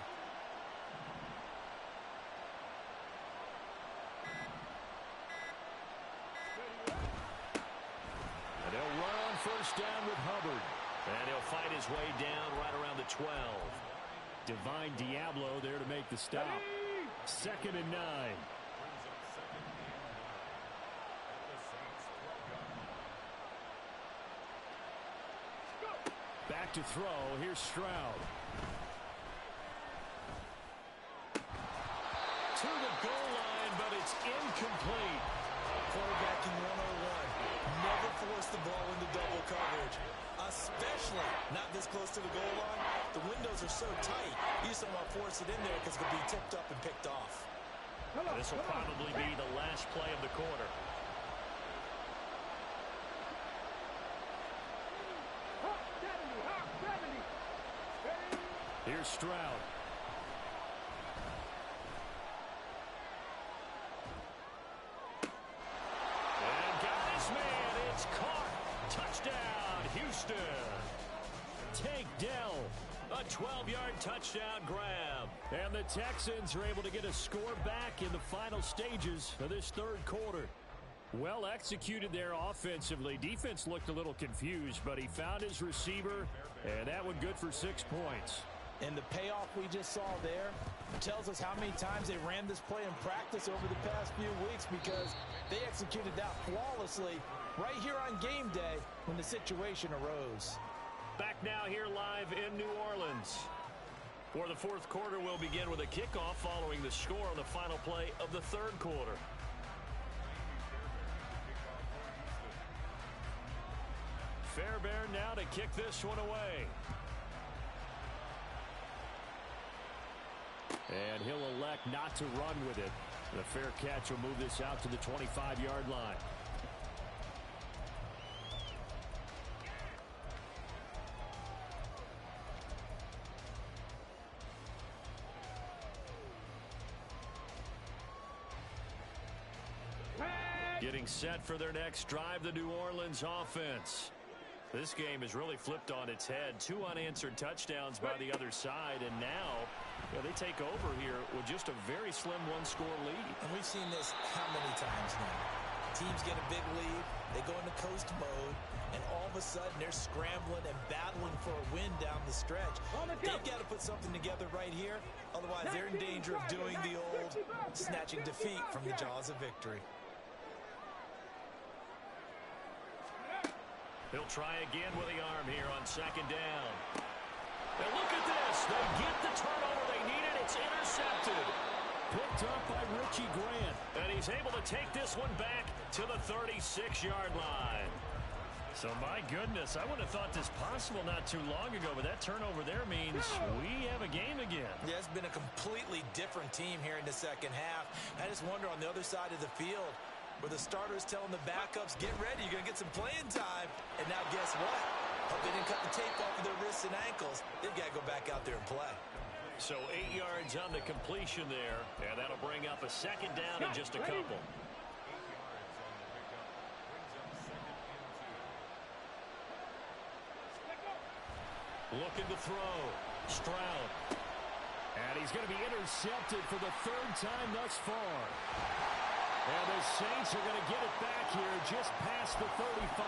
And they'll run on first down with Hubbard. And he'll fight his way down right around the 12. Divine Diablo there to make the stop. 2nd and 9. Back to throw. Here's Stroud. To the goal line, but it's incomplete. Quarterbacking 101. Never force the ball into double coverage, especially not this close to the goal line. The windows are so tight, you just don't want to force it in there because it could be tipped up and picked off. This will probably be the last play of the quarter. Here's Stroud. And got his man. It's caught. Touchdown, Houston. Tank Dell. A 12-yard touchdown grab. And the Texans are able to get a score back in the final stages of this 3rd quarter. Well executed there offensively. Defense looked a little confused, but he found his receiver, and that one good for 6 points. And the payoff we just saw there tells us how many times they ran this play in practice over the past few weeks, because they executed that flawlessly right here on game day when the situation arose. Back now here live in New Orleans. For the 4th quarter, we'll begin with a kickoff following the score on the final play of the 3rd quarter. Fairbairn now to kick this one away. And he'll elect not to run with it. The fair catch will move this out to the 25-yard line. Getting set for their next drive, the New Orleans offense. This game is really flipped on its head. 2 unanswered touchdowns by the other side, and now they take over here with just a very slim 1-score lead. And we've seen this how many times now? Teams get a big lead, they go into coast mode, and all of a sudden they're scrambling and battling for a win down the stretch. They've got to put something together right here, otherwise they're in danger of doing the old snatching defeat from the jaws of victory. He'll try again with the arm here on 2nd down. And look at this. They get the turnover they needed. It's intercepted. Picked up by Richie Grant. And he's able to take this one back to the 36-yard line. So, my goodness, I wouldn't have thought this possible not too long ago, but that turnover there means we have a game again. Yeah, it's been a completely different team here in the 2nd half. I just wonder on the other side of the field, where the starters telling the backups, get ready, you're going to get some playing time. And now guess what? Hope they didn't cut the tape off of their wrists and ankles. They've got to go back out there and play. So 8 yards on the completion there, and that'll bring up a 2nd down in just a couple. Looking to throw. Stroud. And he's going to be intercepted for the 3rd time thus far. And the Saints are going to get it back here just past the 35.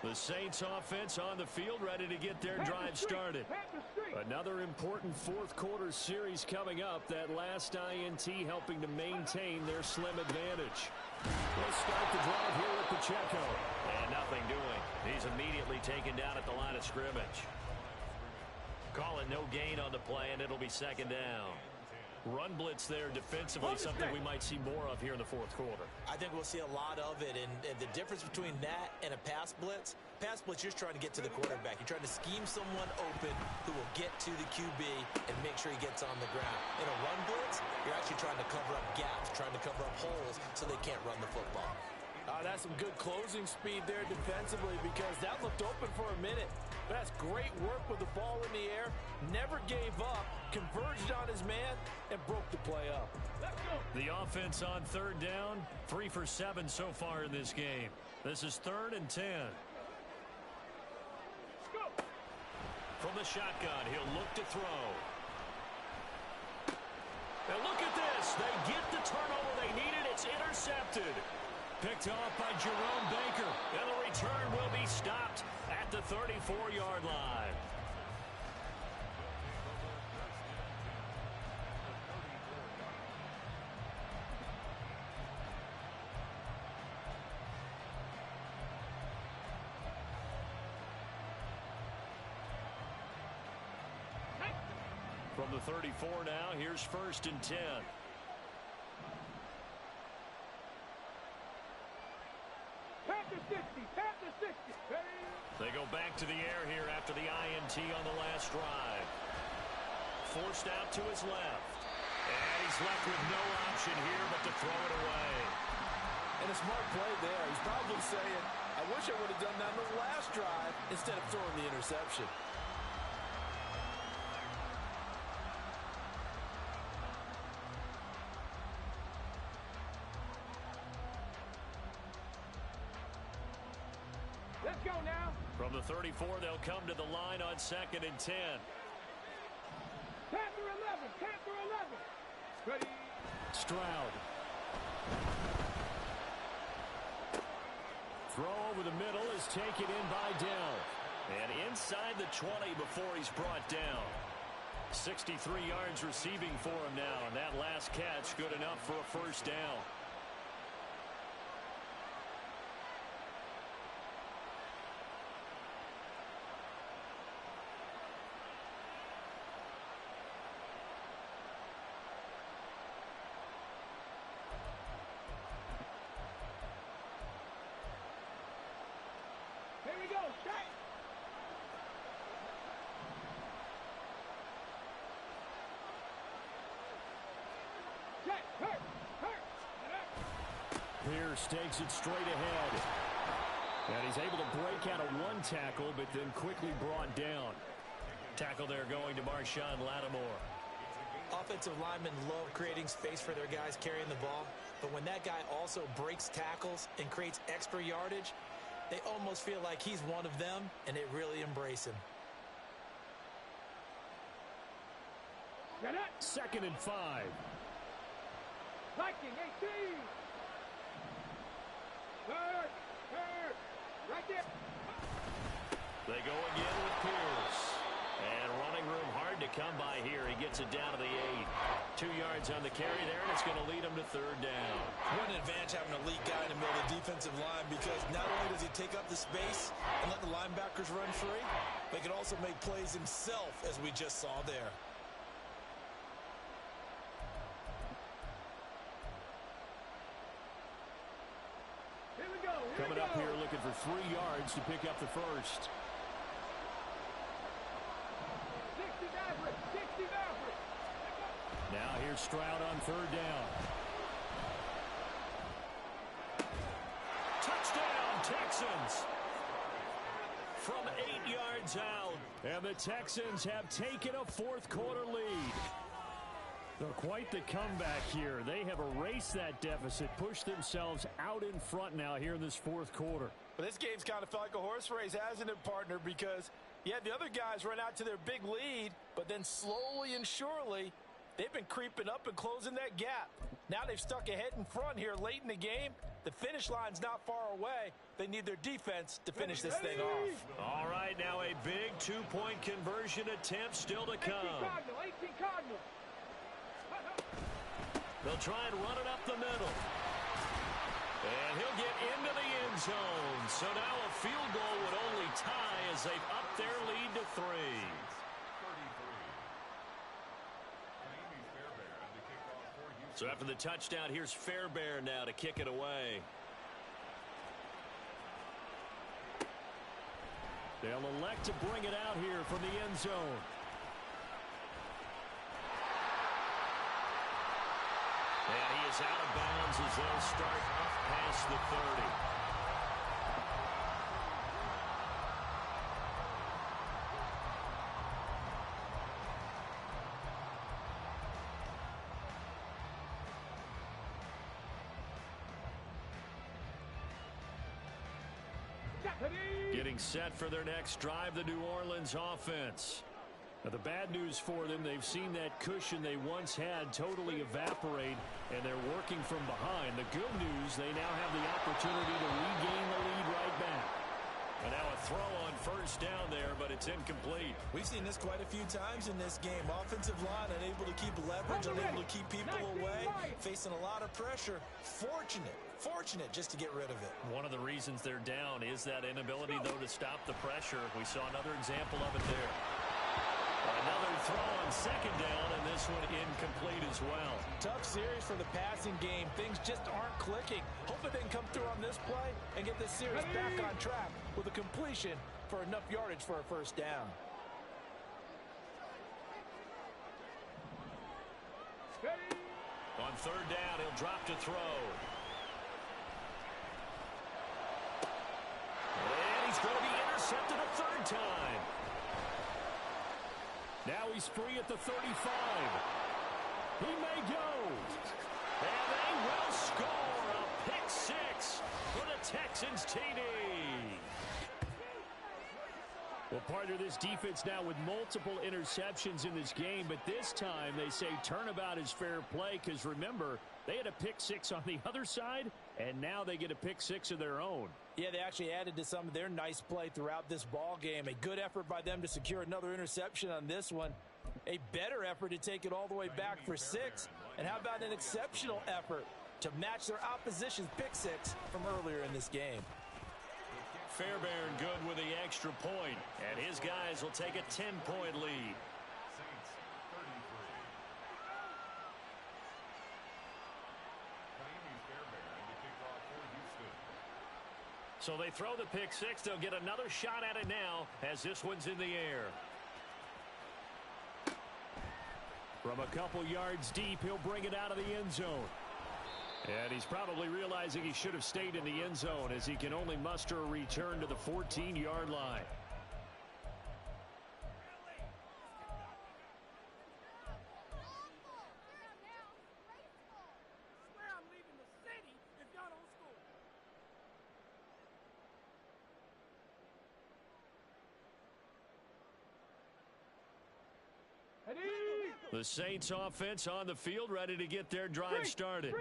The Saints offense on the field, ready to get their drive started. Another important 4th quarter series coming up. That last INT helping to maintain their slim advantage. They'll start the drive here with Pacheco. And nothing doing. He's immediately taken down at the line of scrimmage. Call it no gain on the play, and it'll be 2nd down. Run blitz there defensively, something we might see more of here in the 4th quarter. I think we'll see a lot of it, and the difference between that and a pass blitz, you're just trying to get to the quarterback. You're trying to scheme someone open who will get to the QB and make sure he gets on the ground. In a run blitz, you're actually trying to cover up gaps, trying to cover up holes so they can't run the football. That's some good closing speed there defensively because that looked open for a minute. That's great work with the ball in the air. Never gave up, converged on his man, and broke the play up. The offense on third down, 3 for 7 so far in this game. This is 3rd and 10. From the shotgun, he'll look to throw. And look at this. They get the turnover they needed. It's intercepted. Picked off by Jerome Baker. And the return will be stopped at the 34-yard line. From the 34 now, here's 1st and 10. They go back to the air here after the INT on the last drive. Forced out to his left. And he's left with no option here but to throw it away. And a smart play there. He's probably saying, I wish I would have done that on the last drive instead of throwing the interception. Let's go now. From the 34, they'll come to the line on 2nd and 10. Panther 11, Panther 11. Ready. Stroud. Throw over the middle is taken in by Dell. And inside the 20 before he's brought down. 63 yards receiving for him now. And that last catch good enough for a 1st down. Here we go. Shot. Check. Hurt. Pierce takes it straight ahead. And he's able to break out of one tackle, but then quickly brought down. Tackle there going to Marshawn Lattimore. Offensive linemen love creating space for their guys carrying the ball. But when that guy also breaks tackles and creates extra yardage, they almost feel like he's one of them, and they really embrace him. 2nd and 5. Viking 18. Third. Right there. They go again with Pierce. And running room hard to come by here. He gets it down to the 8. 2 yards on the carry there, and it's going to lead him to 3rd down. What an advantage having an elite guy in the middle of the defensive line, because not only does he take up the space and let the linebackers run free, but he can also make plays himself, as we just saw there. Here we go. Coming up here looking for 3 yards to pick up the 1st. 60 Maverick. Now here's Stroud on 3rd down. Touchdown, Texans! From 8 yards out. And the Texans have taken a 4th quarter lead. They're quite the comeback here. They have erased that deficit, pushed themselves out in front now here in this 4th quarter. But this game's kind of felt like a horse race, hasn't it, partner? Because, yeah, the other guys run out to their big lead, but then slowly and surely, they've been creeping up and closing that gap. Now they've stuck ahead in front here late in the game. The finish line's not far away. They need their defense to finish this thing off. All right, now a big 2-point conversion attempt still to 18 come. Cardinal. They'll try and run it up the middle. And he'll get into the end zone. So now a field goal would only tie as they've upped their lead to 3. So after the touchdown, here's Fairbairn now to kick it away. They'll elect to bring it out here from the end zone. And he is out of bounds as they'll start off past the 30. Getting set for their next drive, the New Orleans offense. Now, the bad news for them, they've seen that cushion they once had totally evaporate, and they're working from behind. The good news, they now have the opportunity to regain the lead right back. And now a throw on first down there, but it's incomplete. We've seen this quite a few times in this game. Offensive line unable to keep leverage, unable to keep people away, facing a lot of pressure. Fortunate just to get rid of it. One of the reasons they're down is that inability, though, to stop the pressure. We saw another example of it there. Another throw on second down, and this one incomplete as well. Tough series for the passing game. Things just aren't clicking. Hope it didn't come through on this play and get this series back on track with a completion for enough yardage for a first down. On third down, he'll drop to throw. And he's going to be intercepted a third time. Now he's free at the 35. He may go. And they will score a pick six for the Texans TD. Well, partner, this defense now with multiple interceptions in this game, but this time they say turnabout is fair play because, remember, they had a pick six on the other side, and now they get a pick six of their own. Yeah, they actually added to some of their nice play throughout this ball game. A good effort by them to secure another interception on this one. A better effort to take it all the way back for six. And how about an exceptional effort to match their opposition's pick six from earlier in this game? Fairbairn good with the extra point, and his guys will take a 10-point lead. Saints 33. Miami Fairbairn to kick off for Houston. So they throw the pick six. They'll get another shot at it now as this one's in the air. From a couple yards deep, he'll bring it out of the end zone. And he's probably realizing he should have stayed in the end zone as he can only muster a return to the 14-yard line. The Saints offense on the field ready to get their drive started.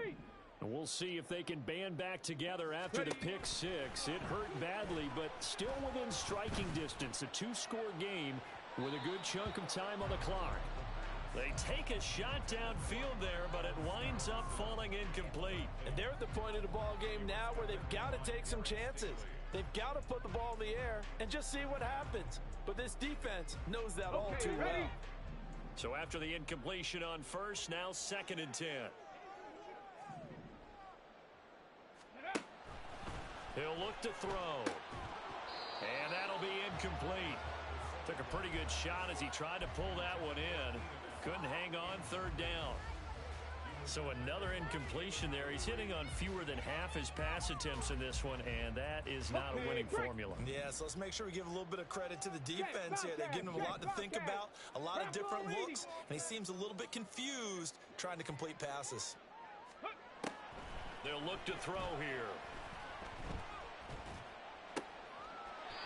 And we'll see if they can band back together after the pick six. It hurt badly, but still within striking distance. A two-score game with a good chunk of time on the clock. They take a shot downfield there, but it winds up falling incomplete. And they're at the point of the ball game now where they've got to take some chances. They've got to put the ball in the air and just see what happens. But this defense knows that all too well. So after the incompletion on first, now 2nd and 10. He'll look to throw. And that'll be incomplete. Took a pretty good shot as he tried to pull that one in. Couldn't hang on, 3rd down. So another incompletion there. He's hitting on fewer than half his pass attempts in this one, and that is not a winning formula. Yeah, so let's make sure we give a little bit of credit to the defense here. They're giving him a lot to think about, a lot of different looks, and he seems a little bit confused trying to complete passes. They'll look to throw here.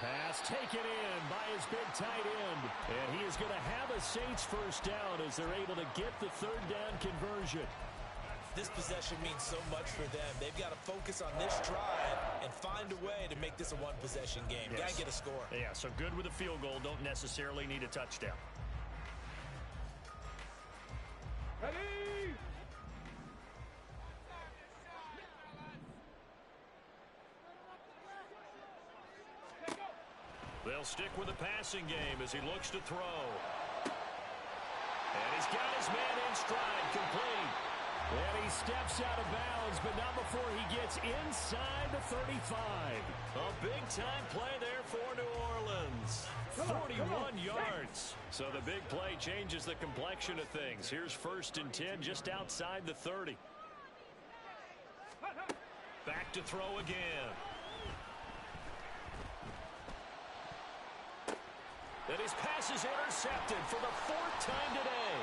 Pass taken in by his big tight end. And he is going to have a Saints first down as they're able to get the 3rd down conversion. This possession means so much for them. They've got to focus on this drive and find a way to make this a one-possession game. Yes. Got to get a score. Yeah, so good with a field goal. Don't necessarily need a touchdown. Ready? They'll stick with the passing game as he looks to throw. And he's got his man in stride, complete. And he steps out of bounds, but not before he gets inside the 35. A big-time play there for New Orleans. 41 yards. So the big play changes the complexion of things. Here's 1st and 10 just outside the 30. Back to throw again. And his pass is intercepted for the 4th time today.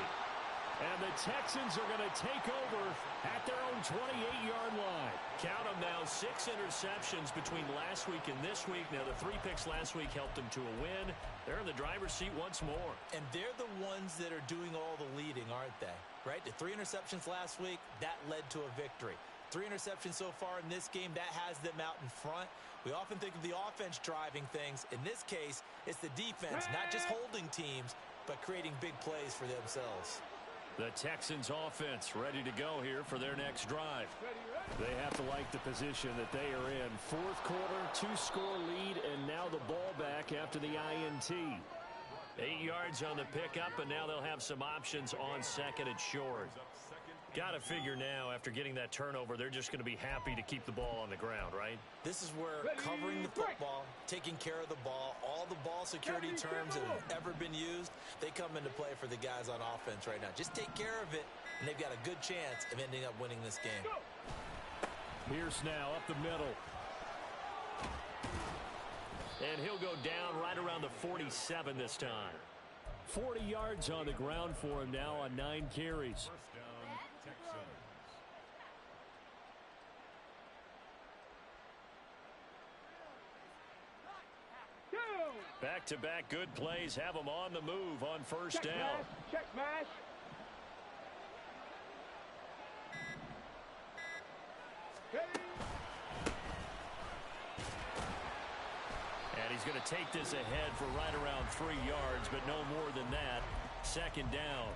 And the Texans are going to take over at their own 28-yard line. Count them now, 6 interceptions between last week and this week. Now, the 3 picks last week helped them to a win. They're in the driver's seat once more. And they're the ones that are doing all the leading, aren't they? Right? The 3 interceptions last week, that led to a victory. 3 interceptions so far in this game, that has them out in front. We often think of the offense driving things. In this case, it's the defense, not just holding teams, but creating big plays for themselves. The Texans offense ready to go here for their next drive. They have to like the position that they are in. 4th quarter, 2-score lead, and now the ball back after the INT. 8 yards on the pickup, and now they'll have some options on 2nd and short. Got to figure now, after getting that turnover, they're just going to be happy to keep the ball on the ground, right? This is where covering the football, taking care of the ball, all the ball security terms that have ever been used, they come into play for the guys on offense right now. Just take care of it, and they've got a good chance of ending up winning this game. Pierce now up the middle. And he'll go down right around the 47 this time. 40 yards on the ground for him now on 9 carries. First down, Texans. Back-to-back good plays have them on the move on first down. Check mash. And he's going to take this ahead for right around 3 yards, but no more than that. 2nd down.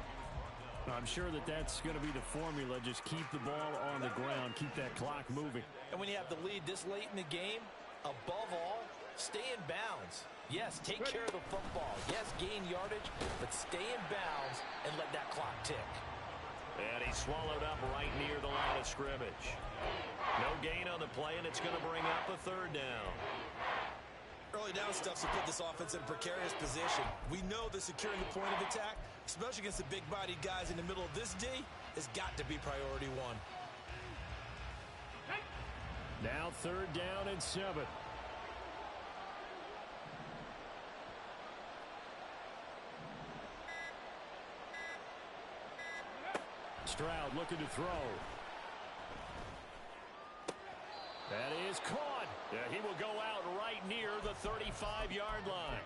I'm sure that that's going to be the formula. Just keep the ball on the ground. Keep that clock moving. And when you have the lead this late in the game, above all, stay in bounds. Yes, take care of the football. Yes, gain yardage, but stay in bounds and let that clock tick. And he's swallowed up right near the line of scrimmage. No gain on the play, and it's going to bring up a 3rd down. Early down stuff to put this offense in a precarious position. We know that securing the point of attack, especially against the big-bodied guys in the middle of this D, has got to be priority 1. Now 3rd down and 7. Stroud looking to throw. That is caught. Yeah, he will go out right near the 35-yard line.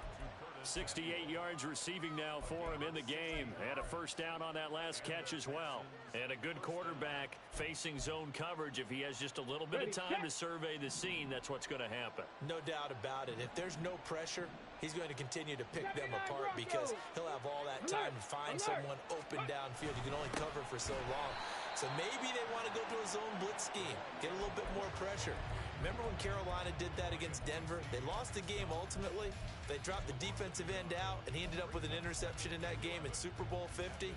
68 yards receiving now for him in the game. And a first down on that last catch as well. And a good quarterback facing zone coverage. If he has just a little bit of time to survey the scene, that's what's going to happen. No doubt about it. If there's no pressure, he's going to continue to pick them apart because he'll have all that time to find someone open downfield. You can only cover for so long. So maybe they want to go to a zone blitz scheme, get a little bit more pressure. Remember when Carolina did that against Denver? They lost the game ultimately. They dropped the defensive end out, and he ended up with an interception in that game in Super Bowl 50.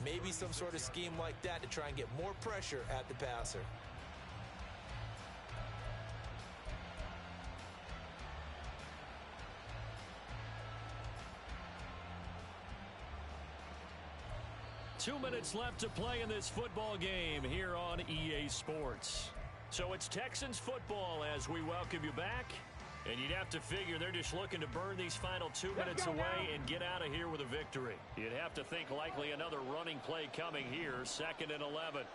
Maybe some sort of scheme like that to try and get more pressure at the passer. Two minutes left to play in this football game here on EA Sports. So it's Texans football as we welcome you back. And you'd have to figure they're just looking to burn these final 2 minutes away and get out of here with a victory. You'd have to think likely another running play coming here, 2nd and 11.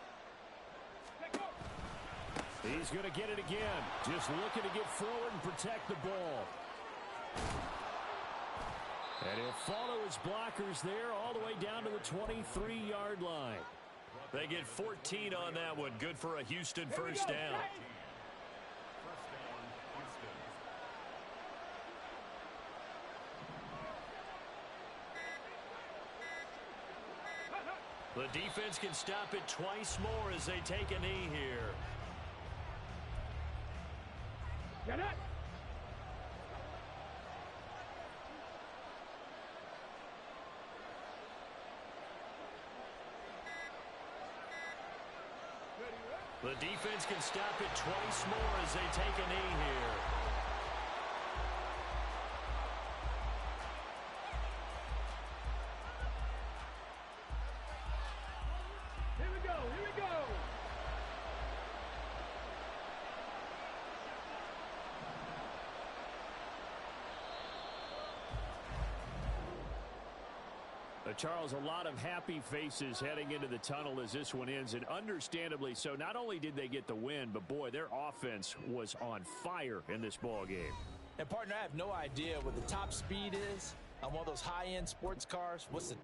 He's going to get it again. Just looking to get forward and protect the ball. And he'll follow his blockers there all the way down to the 23-yard line. They get 14 on that one. Good for a Houston first down. The defense can stop it twice more as they take a knee here. Get it. The defense can stop it twice more as they take a knee here. Here we go. Here we go. Charles, a lot of happy faces heading into the tunnel as this one ends, and understandably so. Not only did they get the win, but, boy, their offense was on fire in this ball game. And, partner, I have no idea what the top speed is on one of those high-end sports cars. What's the